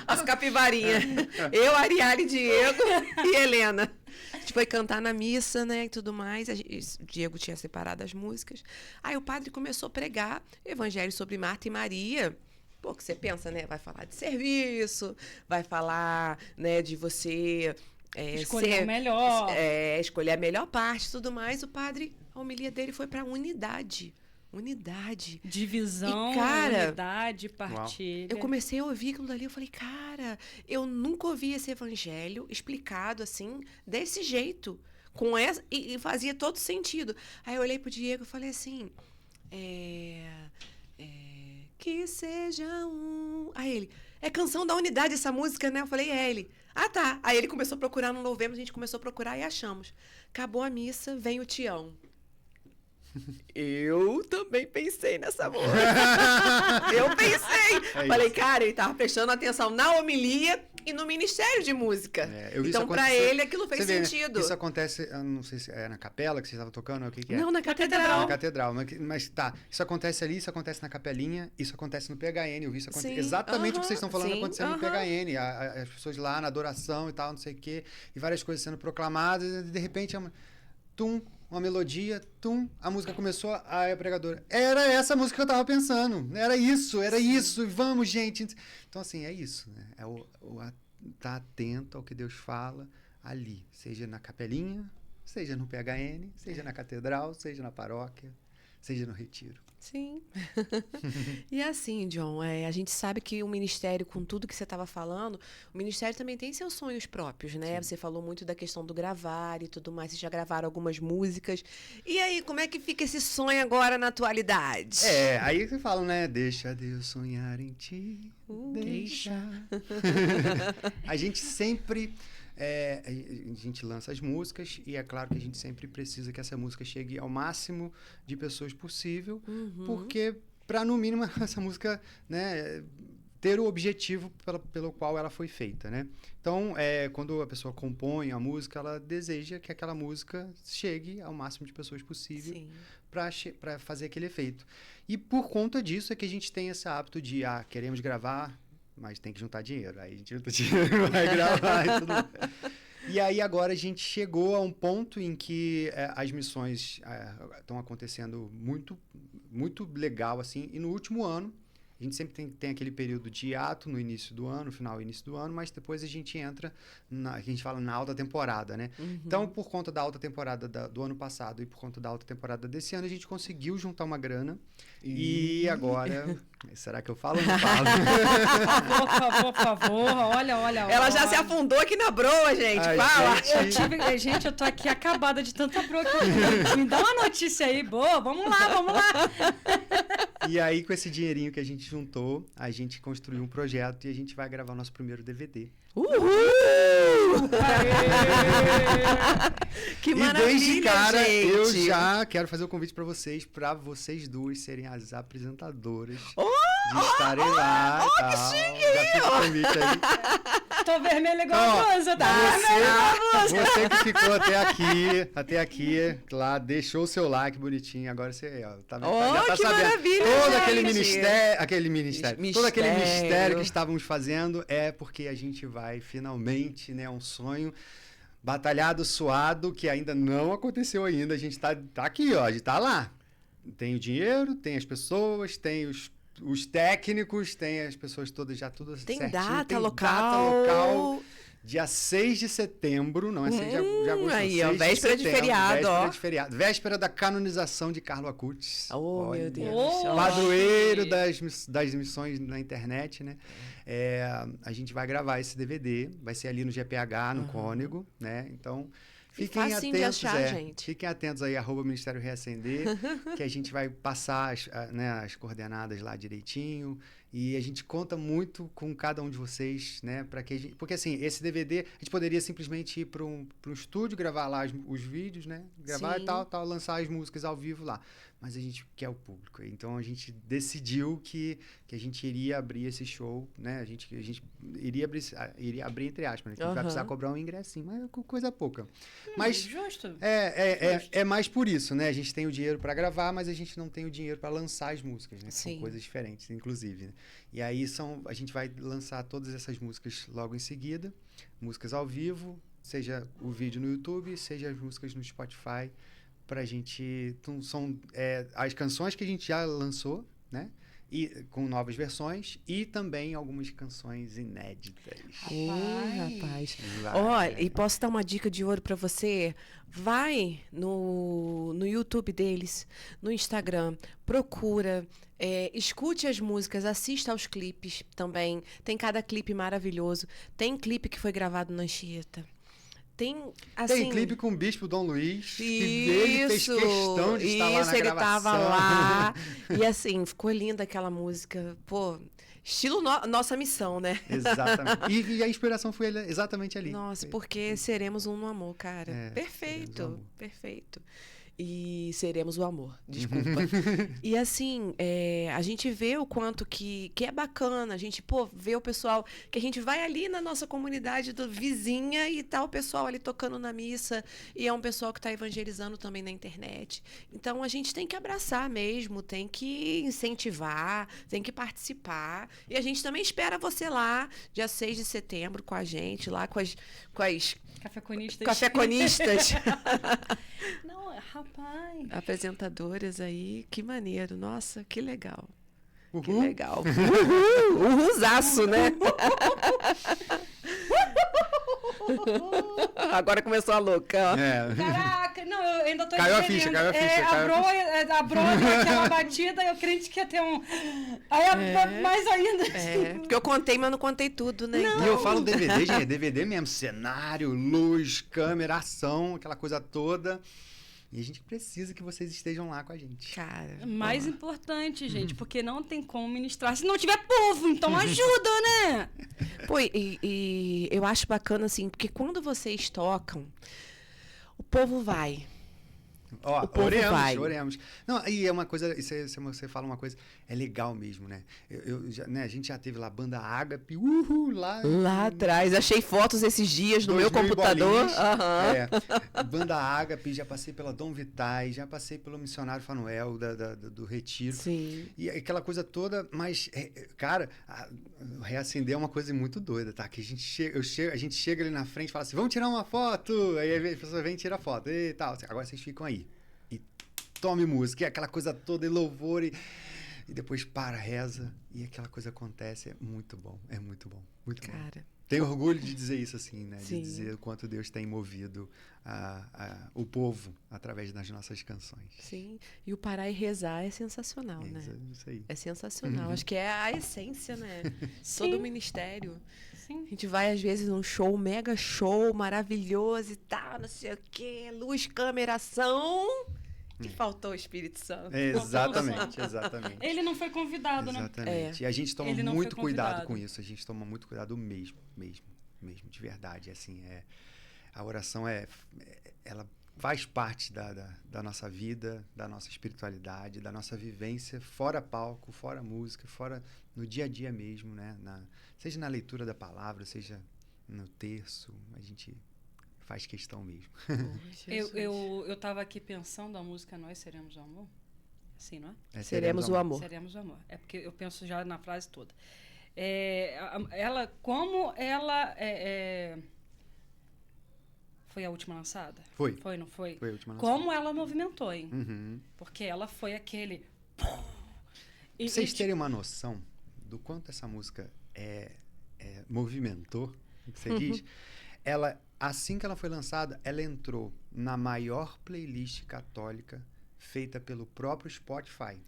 As capivarinhas. Eu, Ariane, Diego e Helena. A gente foi cantar na missa, né, e tudo mais. O Diego tinha separado as músicas. Aí o padre começou a pregar evangelho sobre Marta e Maria. Pô, que você pensa, né? Vai falar de serviço, vai falar, né, de você... escolher o melhor. Escolher a melhor parte e tudo mais. O padre, a homilia dele foi para unidade. Unidade. Divisão, e, cara, unidade, partilha. Eu comecei a ouvir aquilo dali, eu falei, cara, eu nunca ouvi esse evangelho explicado assim, desse jeito. E fazia todo sentido. Aí eu olhei pro Diego e falei assim, que seja um... Aí ele, é canção da unidade essa música, né? Eu falei, ele. Ah, tá. Aí ele começou a procurar no novembro, a gente começou a procurar e achamos. Acabou a missa, vem o Tião. Eu também pensei nessa música. Eu pensei. Falei, cara, ele tava prestando atenção na homilia e no Ministério de Música. Então, pra ele, aquilo fez sentido. Né? Isso acontece, eu não sei se é na capela que você estava tocando, ou o que é? Não, na catedral. Na catedral, mas tá. Isso acontece ali, isso acontece na capelinha, isso acontece no PHN. Eu vi isso acontecer. Exatamente o que vocês estão falando acontecendo no PHN. As pessoas lá na adoração e tal, não sei o quê, e várias coisas sendo proclamadas, e de repente, uma melodia, a música começou, aí a pregadora, era essa música que eu tava pensando, era isso, e vamos, gente. Então, assim, é isso, né? Tá atento ao que Deus fala ali, seja na capelinha, seja no PHN, seja na catedral, seja na paróquia, seja no retiro. Sim. E assim, John, a gente sabe que o ministério, com tudo que você estava falando, o ministério também tem seus sonhos próprios, né? Sim. Você falou muito da questão do gravar e tudo mais, vocês já gravaram algumas músicas. E aí, como é que fica esse sonho agora na atualidade? Aí você fala, né? Deixa Deus sonhar em ti, deixa. A gente sempre... a gente lança as músicas e é claro que a gente sempre precisa que essa música chegue ao máximo de pessoas possível, porque para no mínimo essa música, né, ter o objetivo pelo qual ela foi feita, né? Então, quando a pessoa compõe a música, ela deseja que aquela música chegue ao máximo de pessoas possível para fazer aquele efeito. E por conta disso é que a gente tem esse hábito de queremos gravar mas tem que juntar dinheiro. Aí a gente junta dinheiro, vai gravar e tudo mais. E aí agora a gente chegou a um ponto em que as missões estão acontecendo muito, muito legal, assim. E no último ano, a gente sempre tem aquele período de hiato no início do ano, no final e início do ano, mas depois a gente entra, a gente fala na alta temporada, né? Uhum. Então, por conta da alta temporada do ano passado e por conta da alta temporada desse ano, a gente conseguiu juntar uma grana. E agora... Será que eu falo ou não falo? Por favor. Olha. Ela já se afundou aqui na broa, gente. Fala. Gente, eu tô aqui acabada de tanta broa aqui. Me dá uma notícia aí, boa. Vamos lá. E aí, com esse dinheirinho que a gente juntou, a gente construiu um projeto e a gente vai gravar o nosso primeiro DVD. Uhul! Que maravilha, e desde cara, gente. eu já quero fazer o convite para vocês duas serem as apresentadoras. De estarem lá e tal. Que chique! Já fiz o convite aí. Tô vermelha igual a blusa, tá? Você que ficou até aqui, lá, deixou o seu like bonitinho, agora você já tá que sabendo. maravilha, Todo gente. aquele ministério, todo aquele mistério que estávamos fazendo é porque a gente vai finalmente, né, um sonho batalhado, suado, que ainda não aconteceu ainda, a gente tá aqui, ó, a gente tá lá. Tem o dinheiro, tem as pessoas, tem os técnicos, tem as pessoas todas já tudo tem certinho. Data local. Dia 6 de setembro, não é 6 de agosto, aí, 6 ó, véspera de feriado, ó. Véspera da canonização de Carlo Acutis. Oh, meu Deus. Padroeiro das missões na internet, né? A gente vai gravar esse DVD, vai ser ali no GPH, no Cônego, né? Então, fiquem atentos, de achar, gente. Fiquem atentos aí, @Ministério Reacender, que a gente vai passar as coordenadas lá direitinho. E a gente conta muito com cada um de vocês, né? Porque assim, esse DVD, a gente poderia simplesmente ir para um estúdio, gravar lá os vídeos, né? Gravar e tal, lançar as músicas ao vivo lá. Mas a gente quer o público. Então a gente decidiu que a gente iria abrir esse show, né? A gente iria abrir entre aspas, né? Que a gente vai precisar cobrar um ingressinho, mas é coisa pouca. Mas justo. É mais por isso, né? A gente tem o dinheiro para gravar, mas a gente não tem o dinheiro para lançar as músicas, né? São coisas diferentes, inclusive. Né? E aí a gente vai lançar todas essas músicas logo em seguida, músicas ao vivo, seja o vídeo no YouTube, seja as músicas no Spotify, pra gente... Então, são as canções que a gente já lançou, né? E com novas versões e também algumas canções inéditas. Rapaz. Olha, e posso dar uma dica de ouro para você? Vai no YouTube deles, no Instagram, procura, escute as músicas, assista aos clipes também. Tem cada clipe maravilhoso. Tem clipe que foi gravado na Anchieta. Tem clipe com o Bispo Dom Luiz, que ele fez questão de estar lá na gravação. Ele tava lá. E assim, ficou linda aquela música. Pô, estilo Nossa Missão, né? Exatamente. E a inspiração foi exatamente ali. Nossa, porque seremos um no amor, cara. Perfeito, perfeito. E seremos o amor, desculpa. E assim, a gente vê o quanto que é bacana, a gente, vê o pessoal, que a gente vai ali na nossa comunidade vizinha e tá o pessoal ali tocando na missa, e é um pessoal que tá evangelizando também na internet. Então, a gente tem que abraçar mesmo, tem que incentivar, tem que participar. E a gente também espera você lá, dia 6 de setembro, com a gente, lá com as cafeconistas. Não, rapaz. Apresentadoras aí, que maneiro. Nossa, que legal. Uhul. Que legal. Uhulzaço, né? Agora começou a louca. Caraca, não, eu ainda tô Caiu a entendendo. ficha. A broa deu aquela batida e eu crente que ia ter um... Aí mais ainda. Porque eu contei, mas não contei tudo, né? E eu falo DVD, gente, DVD mesmo. Cenário, luz, câmera, ação, aquela coisa toda. E a gente precisa que vocês estejam lá com a gente. Cara. Mais importante, gente, porque não tem como ministrar se não tiver povo, então ajuda, né? Pô, e eu acho bacana, assim, porque quando vocês tocam, o povo vai. Ó, o povo vai. oremos. Não, e é uma coisa, você fala uma coisa, é legal mesmo, né? Né, a gente já teve lá a banda Ágape, lá atrás. Achei fotos esses dias no meu computador. Banda Ágape, já passei pela Dom Vitais, já passei pelo Missionário Fanuel do Retiro. Sim. E aquela coisa toda, mas, cara, reacender é uma coisa muito doida, tá? Que a gente chega ali na frente e fala assim, vamos tirar uma foto! Aí a pessoa vem e tira a foto e tal. Agora vocês ficam aí. E tome música, e aquela coisa toda, e louvor, e depois reza, e aquela coisa acontece. É muito bom, muito bom. Cara. Tenho orgulho de dizer isso assim, né? Sim. De dizer o quanto Deus tem movido o povo através das nossas canções. Sim, e o parar e rezar é sensacional, né? Isso aí. É sensacional. Acho que é a essência, né? Sim. Todo o ministério. Sim. A gente vai, às vezes, num show, mega show, maravilhoso e tal, não sei o quê, luz, câmera, ação. E faltou o Espírito Santo. Exatamente. Ele não foi convidado, né? Exatamente. E a gente toma Ele não muito foi cuidado convidado. com isso. A gente toma muito cuidado mesmo, de verdade. Assim, a oração ela faz parte da nossa vida, da nossa espiritualidade, da nossa vivência, fora palco, fora música, fora no dia a dia mesmo, né? Seja na leitura da palavra, seja no terço, a gente faz questão mesmo. Eu tava aqui pensando a música Nós Seremos o Amor. Assim, não é? Seremos o amor. Seremos o amor. É porque eu penso já na frase toda. Como ela foi a última lançada? Foi. Foi, não foi? Foi a última lançada. Como ela movimentou, hein? Uhum. Porque ela foi aquele... Pra vocês terem uma noção do quanto essa música movimentou, o que você diz, assim que ela foi lançada, ela entrou na maior playlist católica feita pelo próprio Spotify.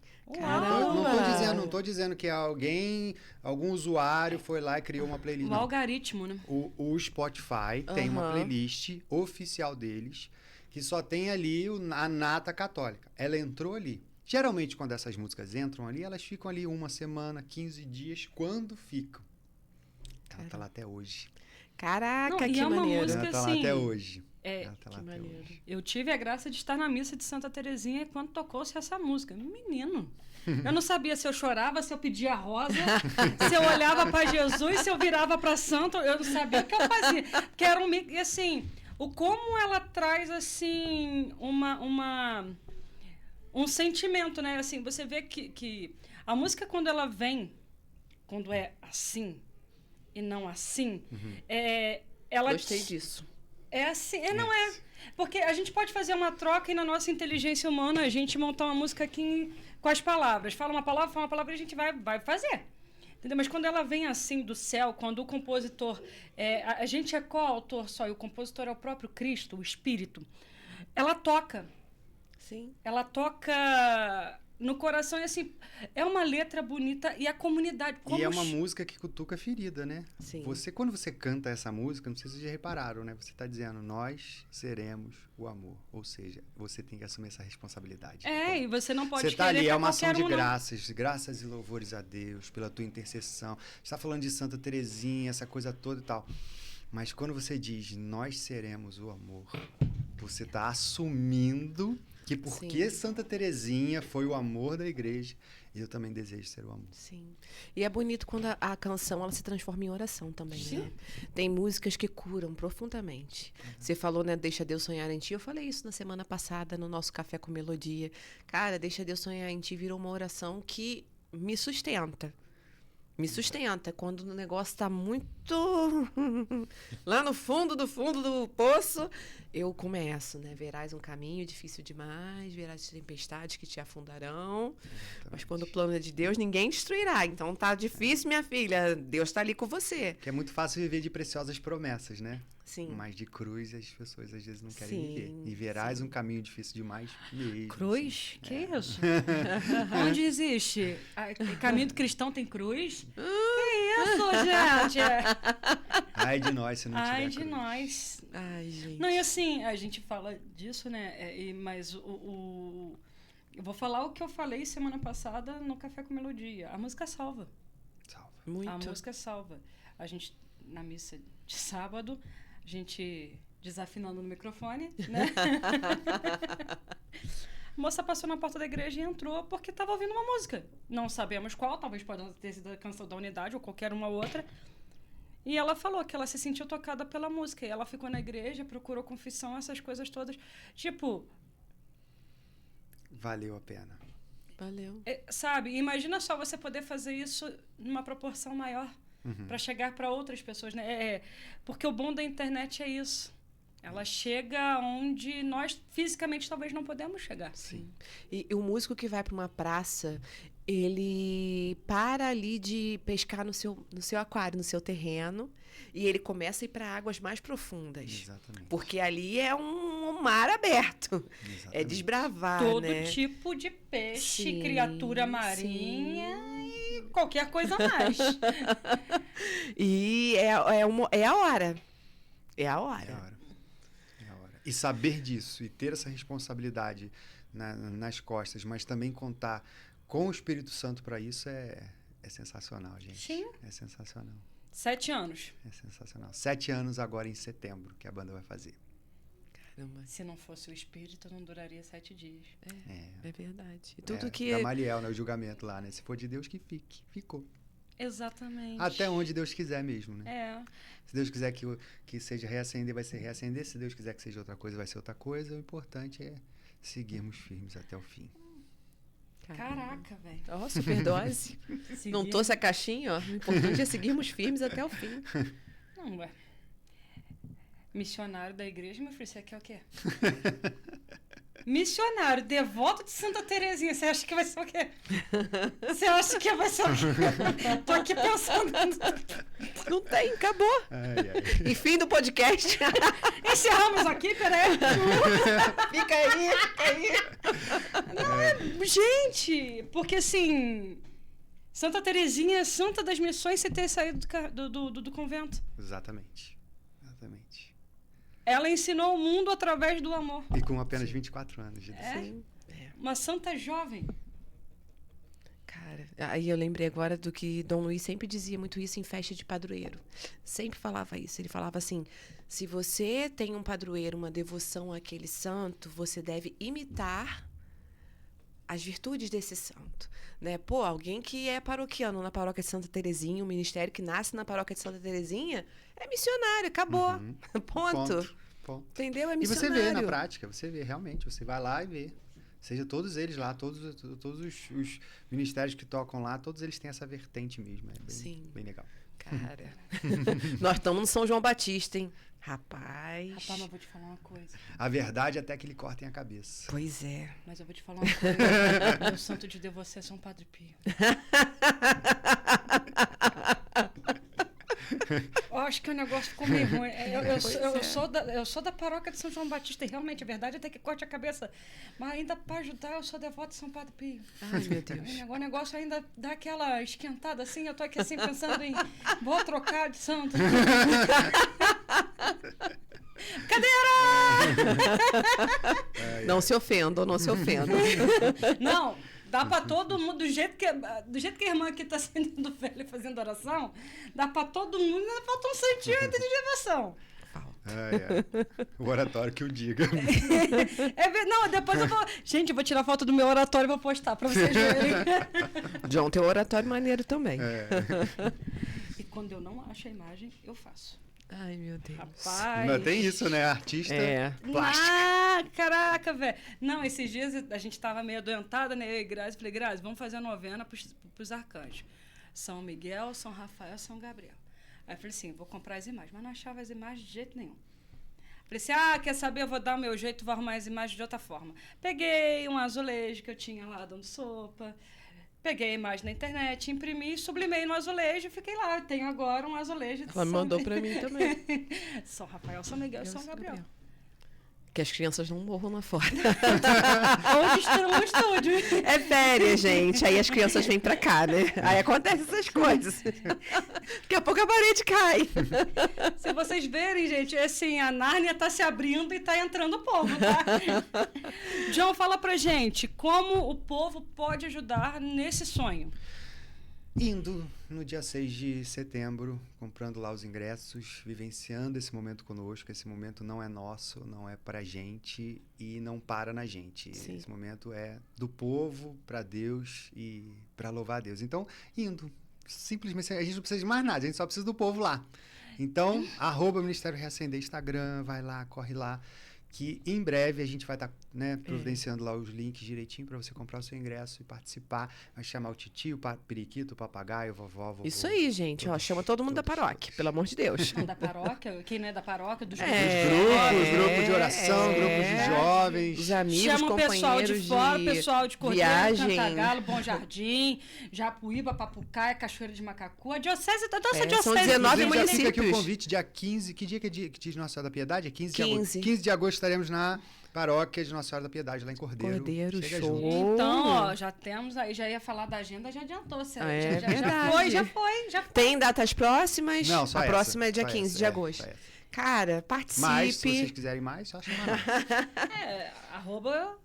Não tô dizendo que algum usuário foi lá e criou uma playlist. O algoritmo, né? O Spotify tem uma playlist oficial deles que só tem ali a nata católica. Ela entrou ali. Geralmente, quando essas músicas entram ali, elas ficam ali 1 semana, 15 dias, quando ficam. Ela tá lá até hoje. Caraca, Não, que e é uma maneiro. música Ela tá lá assim, até hoje. Que maneiro. Eu tive a graça de estar na missa de Santa Terezinha quando tocou-se essa música. Menino, eu não sabia se eu chorava, se eu pedia rosa, se eu olhava para Jesus, se eu virava para santo, eu não sabia o que eu fazia. Porque era assim, como ela traz assim um sentimento, né? Assim, você vê que a música quando ela vem, quando é assim e não assim, ela Gostei disso. é assim, não é. Porque a gente pode fazer uma troca e na nossa inteligência humana a gente montar uma música aqui com as palavras. Fala uma palavra e a gente vai fazer. Entendeu? Mas quando ela vem assim do céu, quando o compositor... a gente é coautor só e o compositor é o próprio Cristo, o Espírito. Ela toca. Sim. Ela toca no coração e assim, é uma letra bonita e a comunidade... E é uma música que cutuca a ferida, né? Sim. Quando você canta essa música, não sei se vocês já repararam, né? Você está dizendo, nós seremos o amor. Ou seja, você tem que assumir essa responsabilidade. E você não pode você está ali, pra é uma ação de qualquer graças e louvores a Deus pela tua intercessão. Você está falando de Santa Terezinha, essa coisa toda e tal. Mas quando você diz, nós seremos o amor, você está assumindo que porque Santa Terezinha foi o amor da igreja, eu também desejo ser o amor. Sim. E é bonito quando a canção ela se transforma em oração também, né? Tem músicas que curam profundamente. Você falou, né, Deixa Deus Sonhar em Ti. Eu falei isso na semana passada no nosso Café com Melodia. Cara, Deixa Deus Sonhar em Ti virou uma oração que me sustenta. Quando o negócio tá muito lá no fundo do poço, eu começo, né? Verás um caminho difícil demais, verás tempestades que te afundarão. Mas quando o plano é de Deus, ninguém destruirá. Então tá difícil, minha filha. Deus tá ali com você. Que é muito fácil viver de preciosas promessas, né? Sim. Mas de cruz as pessoas às vezes não querem viver. E verás um caminho difícil demais mesmo. Cruz? Que isso? Onde existe? Caminho do cristão tem cruz? Que isso, gente? Ai de nós se não tiver Ai de cruz. nós. Ai, gente. Não, e assim, a gente fala disso, né? Mas eu vou falar o que eu falei semana passada no Café com Melodia. A música salva. Salva. Muito. A música salva. A gente, na missa de sábado, a gente desafinando no microfone, né? A moça passou na porta da igreja e entrou porque estava ouvindo uma música. Não sabemos qual, talvez pode ter sido a Canção da Unidade ou qualquer uma outra. E ela falou que ela se sentiu tocada pela música. E ela ficou na igreja, procurou confissão, essas coisas todas. Tipo... Valeu a pena. Valeu. Sabe, imagina só você poder fazer isso numa proporção maior. Para chegar para outras pessoas, né? Porque o bom da internet é isso. Ela chega onde nós fisicamente talvez não podemos chegar. Sim. E o músico que vai para uma praça, ele para ali de pescar no seu aquário, no seu terreno, e ele começa a ir para águas mais profundas. Exatamente. Porque ali é um mar aberto. Exatamente. É desbravar, Todo né? tipo de peixe, Sim, criatura marinha e qualquer coisa mais. E é a hora. É a hora. É a hora. E saber disso, e ter essa responsabilidade nas costas, mas também contar com o Espírito Santo para isso é sensacional, gente. Sim. É sensacional. 7 anos. É sensacional. 7 anos agora em setembro que a banda vai fazer. Caramba. Se não fosse o Espírito, não duraria 7 dias. É verdade. E tudo que... Gamaliel, né? O julgamento lá, né? Se for de Deus que fique. Ficou. Exatamente. Até onde Deus quiser mesmo, né? É. Se Deus quiser que seja reacender, vai ser reacender. Se Deus quiser que seja outra coisa, vai ser outra coisa. O importante é seguirmos firmes até o fim. Caraca, velho. Ó, superdose. Não trouxe a caixinha, ó. O importante é seguirmos firmes até o fim. Não, ué. Missionário da igreja, meu filho, você quer o quê? Missionário, devoto de Santa Terezinha, você acha que vai ser o quê? Você acha que vai ser o quê? Tô aqui pensando. Não tem, acabou. Ai. E fim do podcast. Encerramos aqui, peraí. Fica aí. Não, gente, porque assim, Santa Terezinha é santa das missões sem ter saído do convento. Exatamente. Ela ensinou o mundo através do amor. E com apenas 24 anos de idade. Sim. Uma santa jovem. Cara, aí eu lembrei agora do que Dom Luiz sempre dizia muito isso em festa de padroeiro. Sempre falava isso. Ele falava assim, se você tem um padroeiro, uma devoção àquele santo, você deve imitar as virtudes desse santo, né? Pô, alguém que é paroquiano na paróquia de Santa Terezinha, um ministério que nasce na paróquia de Santa Terezinha, é missionário, acabou. Ponto. Entendeu? É missionário. E você vê na prática, você vê realmente, você vai lá e vê. Seja todos eles lá, todos os ministérios que tocam lá, todos eles têm essa vertente mesmo. É bem legal. Cara, nós estamos no São João Batista, hein? Rapaz, mas eu vou te falar uma coisa. A verdade é até que lhe cortem a cabeça. Pois é. Mas eu vou te falar uma coisa. Meu santo de devoção é São Padre Pio. Eu acho que o negócio ficou meio ruim. Eu sou da paróquia de São João Batista e realmente a verdade é até que corte a cabeça. Mas ainda para ajudar, eu sou devoto de São Padre Pio. Ai, meu Deus. O negócio ainda dá aquela esquentada assim. Eu tô aqui assim pensando em vou trocar de santo. Cadeira! Não se ofendam, não se ofendam. Não, dá pra todo mundo, do jeito que a irmã aqui tá saindo velha fazendo oração, dá pra todo mundo, ainda falta um centímetro de devoção. O oratório que o diga. Não, depois eu vou... Gente, eu vou tirar foto do meu oratório e vou postar pra vocês verem. John tem um oratório maneiro também. E quando eu não acho a imagem, eu faço. Ai, meu Deus. Rapaz. Ainda tem isso, né? Artista plástico. Ah, caraca, velho. Não, esses dias a gente tava meio adoentada, né? Eu e Grazi, falei, Grazi, vamos fazer a novena pros arcanjos. São Miguel, São Rafael, São Gabriel. Aí eu falei assim, vou comprar as imagens. Mas não achava as imagens de jeito nenhum. Falei assim, quer saber? Eu vou dar o meu jeito, vou arrumar as imagens de outra forma. Peguei um azulejo que eu tinha lá dando sopa. Peguei a imagem na internet, imprimi, sublimei no azulejo e fiquei lá. Tenho agora um azulejo de Ela mandou pra mim também. São Rafael, São Miguel e São Gabriel. Que as crianças não morram lá fora. Hoje estão no estúdio. É férias, gente. Aí as crianças vêm pra cá, né? Aí acontecem essas coisas. Daqui a pouco a parede cai. Se vocês verem, gente, assim, a Nárnia tá se abrindo e tá entrando o povo, tá? John, fala pra gente como o povo pode ajudar nesse sonho. indo no dia 6 de setembro, comprando lá os ingressos, vivenciando esse momento conosco. Esse momento não é nosso, não é pra gente e não para na gente. Sim. Esse momento é do povo para Deus e para louvar a Deus. Então, indo, simplesmente, a gente não precisa de mais nada, a gente só precisa do povo lá. Então, @Ministério Reacender, Instagram, vai lá, corre lá, que em breve a gente vai estar providenciando lá os links direitinho para você comprar o seu ingresso e participar. Vai chamar o titio, o periquito, o papagaio, vovó, vovô. Isso aí, gente. Todos, chama todo mundo da paróquia, todos. pelo amor de Deus. Da paróquia, quem não é da paróquia, dos Grupos de oração, grupos de jovens. Os amigos, chama o pessoal companheiros de fora, o pessoal de Cordeiro, viagem. Cantagalo, Bom Jardim, Japuíba, Papucaia, Cachoeira de Macacu. A diocese, a nossa São diocese. 19 Inclusive, já fica aqui o municípios. convite, dia 15. Que dia que é dia de Nossa Senhora da Piedade? É 15 de 15. agosto. 15 de agosto estaremos na paróquia de Nossa Senhora da Piedade, lá em Cordeiro. Cordeiro, Chega show. junto. Então, ó, já temos aí, já ia falar da agenda, já adiantou. É já verdade. foi. Tem datas próximas? Não, só A essa, próxima é dia só 15 essa, de agosto. só essa. Cara, participe. Mas, se vocês quiserem mais, só chamar nós.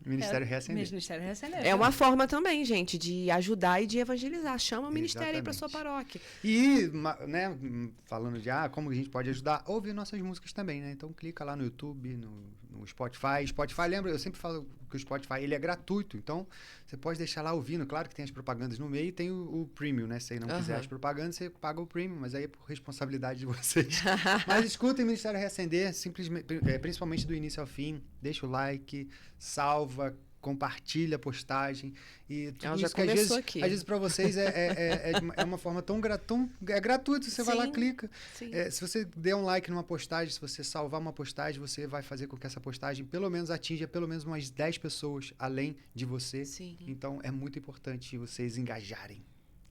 Ministério Reacender. Ministério Reacender. É uma forma também, gente, de ajudar e de evangelizar. Chama o ministério aí pra Exatamente. sua paróquia. E, né, falando de como a gente pode ajudar, ouve nossas músicas também, né? Então clica lá no YouTube, no Spotify. Spotify, lembra, eu sempre falo que o Spotify ele é gratuito, então você pode deixar lá ouvindo. Claro que tem as propagandas no meio e tem o Premium, né? Se você não quiser as propagandas, você paga o Premium, mas aí é por responsabilidade de vocês. Mas escutem o Ministério Reacender, simplesmente, principalmente do início ao fim. Deixa o like, salva, compartilha a postagem e tudo Ela já isso que às começou aqui. vezes para vocês é uma forma tão gratuito, você vai lá, Sim, clica. sim. Se você der um like numa postagem, se você salvar uma postagem, você vai fazer com que essa postagem pelo menos atinja pelo menos umas 10 pessoas além de você. Sim. Então é muito importante vocês engajarem.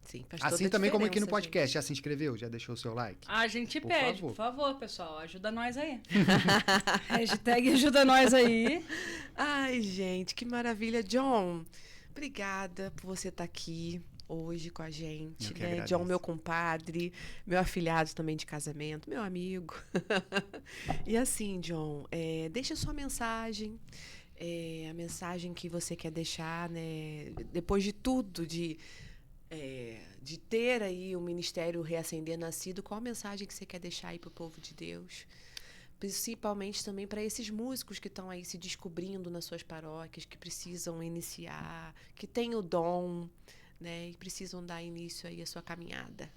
Sim, faz toda Assim a também como aqui no diferença, podcast. Já se inscreveu? Já deixou o seu like? A gente Por pede, favor. por favor, pessoal, ajuda nós aí. Hashtag ajuda nós aí. Ai, gente, que maravilha. John, obrigada por você estar aqui hoje com a gente, Eu que né? agradeço. John, meu compadre, meu afilhado também de casamento, meu amigo. E assim, John, deixa sua mensagem, a mensagem que você quer deixar, né? Depois de tudo, de ter aí o Ministério Reacender nascido, qual a mensagem que você quer deixar aí para o povo de Deus? Principalmente também para esses músicos que estão aí se descobrindo nas suas paróquias, que precisam iniciar, que têm o dom, né, e precisam dar início aí à sua caminhada.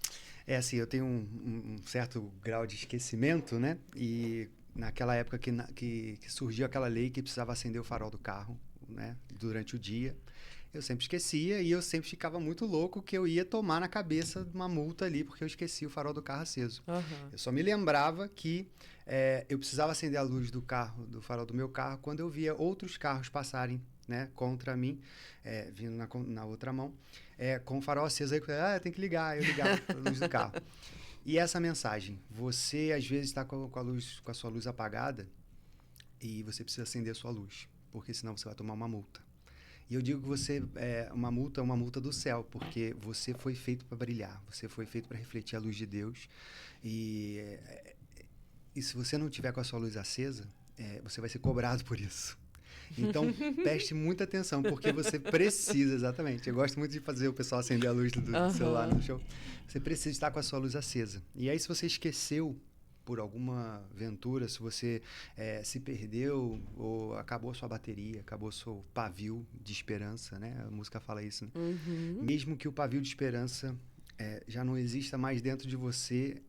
É assim, eu tenho um certo grau de esquecimento, né? E naquela época que surgiu aquela lei que precisava acender o farol do carro, né? Durante o dia, eu sempre esquecia e eu sempre ficava muito louco que eu ia tomar na cabeça uma multa ali porque eu esqueci o farol do carro aceso. Eu só me lembrava que eu precisava acender a luz do carro, do farol do meu carro, quando eu via outros carros passarem, né, contra mim, vindo na outra mão, com o farol aceso. Aí eu tem que ligar, eu ligava a luz do carro. E essa mensagem, você às vezes está com a sua luz apagada e você precisa acender a sua luz, porque senão você vai tomar uma multa. E eu digo que você uma multa do céu, porque você foi feito para brilhar, você foi feito para refletir a luz de Deus. E se você não tiver com a sua luz acesa, você vai ser cobrado por isso. Então, preste muita atenção, porque você precisa, exatamente. Eu gosto muito de fazer o pessoal acender a luz do celular no show. Você precisa estar com a sua luz acesa. E aí, se você esqueceu por alguma aventura, se você se perdeu ou acabou a sua bateria, acabou o seu pavio de esperança, né? A música fala isso, né? Mesmo que o pavio de esperança já não exista mais dentro de você,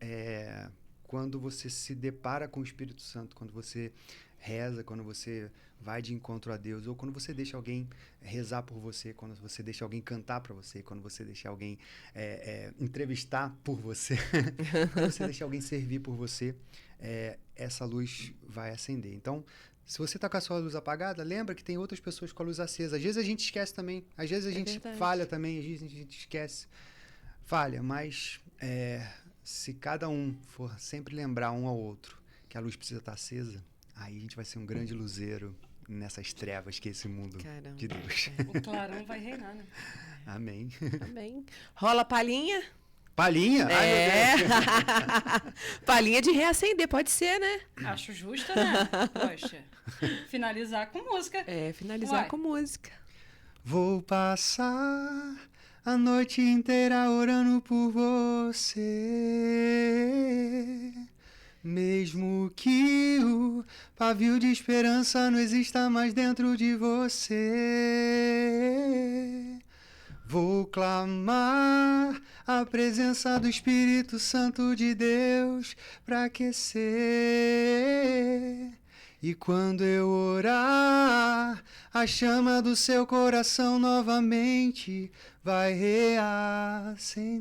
quando você se depara com o Espírito Santo, quando você reza, quando você vai de encontro a Deus, ou quando você deixa alguém rezar por você, quando você deixa alguém cantar para você, quando você deixa alguém entrevistar por você, quando você deixa alguém servir por você, essa luz vai acender. Então, se você está com a sua luz apagada, lembra que tem outras pessoas com a luz acesa. Às vezes a gente esquece também, às vezes a gente verdade. falha também, às vezes a gente esquece, falha, mas se cada um for sempre lembrar um ao outro que a luz precisa estar acesa, aí a gente vai ser um grande luzeiro nessas trevas que é esse mundo de Deus. O clarão vai reinar, né? Amém. Amém. Rola palhinha? Palhinha? Ai, meu Deus. Palhinha de reacender, pode ser, né? Acho justo, né? Poxa. Finalizar com música. Finalizar Uai. com música. Vou passar a noite inteira orando por você. Mesmo que o pavio de esperança não exista mais dentro de você, vou clamar a presença do Espírito Santo de Deus para aquecer. E quando eu orar, a chama do seu coração novamente vai reacender.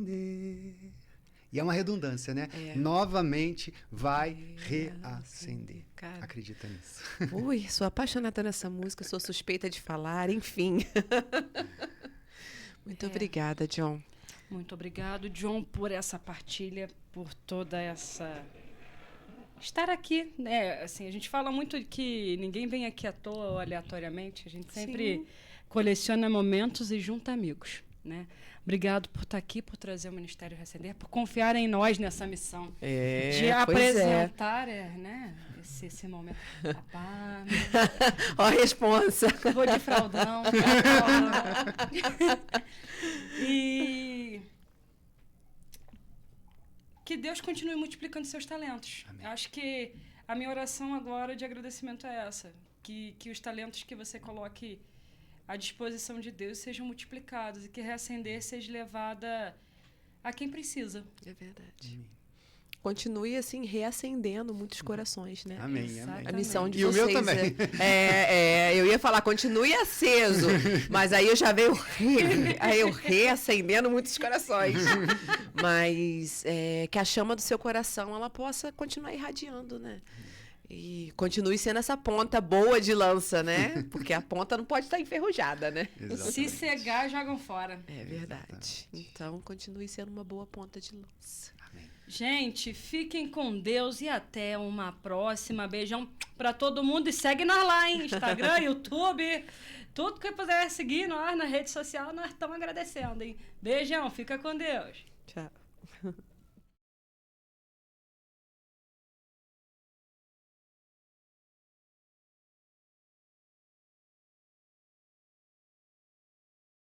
E é uma redundância, né? Novamente vai reacender. Cara. Acredita nisso. Ui, sou apaixonada nessa música, sou suspeita de falar, enfim. Muito obrigada, John. Muito obrigado, John, por essa partilha, por toda essa... estar aqui, né? Assim, a gente fala muito que ninguém vem aqui à toa ou aleatoriamente. A gente sempre coleciona momentos e junta amigos, né? Obrigado por estar aqui, por trazer o Ministério Reacender, por confiar em nós nessa missão de apresentar, né? Esse momento. Papá, ó a responsa. vou de fraldão. E que Deus continue multiplicando seus talentos. Eu acho que a minha oração agora de agradecimento é essa. Que os talentos que você coloque à disposição de Deus sejam multiplicados e que reacender seja levada a quem precisa. É verdade. Continue, assim, reacendendo muitos corações, né? Amém, Exatamente. A missão de E o vocês. meu também. Eu ia falar, continue aceso, mas aí eu já veio reacendendo muitos corações. Mas que a chama do seu coração, ela possa continuar irradiando, né? E continue sendo essa ponta boa de lança, né? Porque a ponta não pode estar enferrujada, né? Exatamente. Se cegar, jogam fora. É verdade. Exatamente. Então, continue sendo uma boa ponta de lança. Gente, fiquem com Deus e até uma próxima. Beijão pra todo mundo e segue nós lá, hein? Instagram, YouTube, tudo que puder seguir nós na rede social, nós estamos agradecendo, hein? Beijão, fica com Deus. Tchau.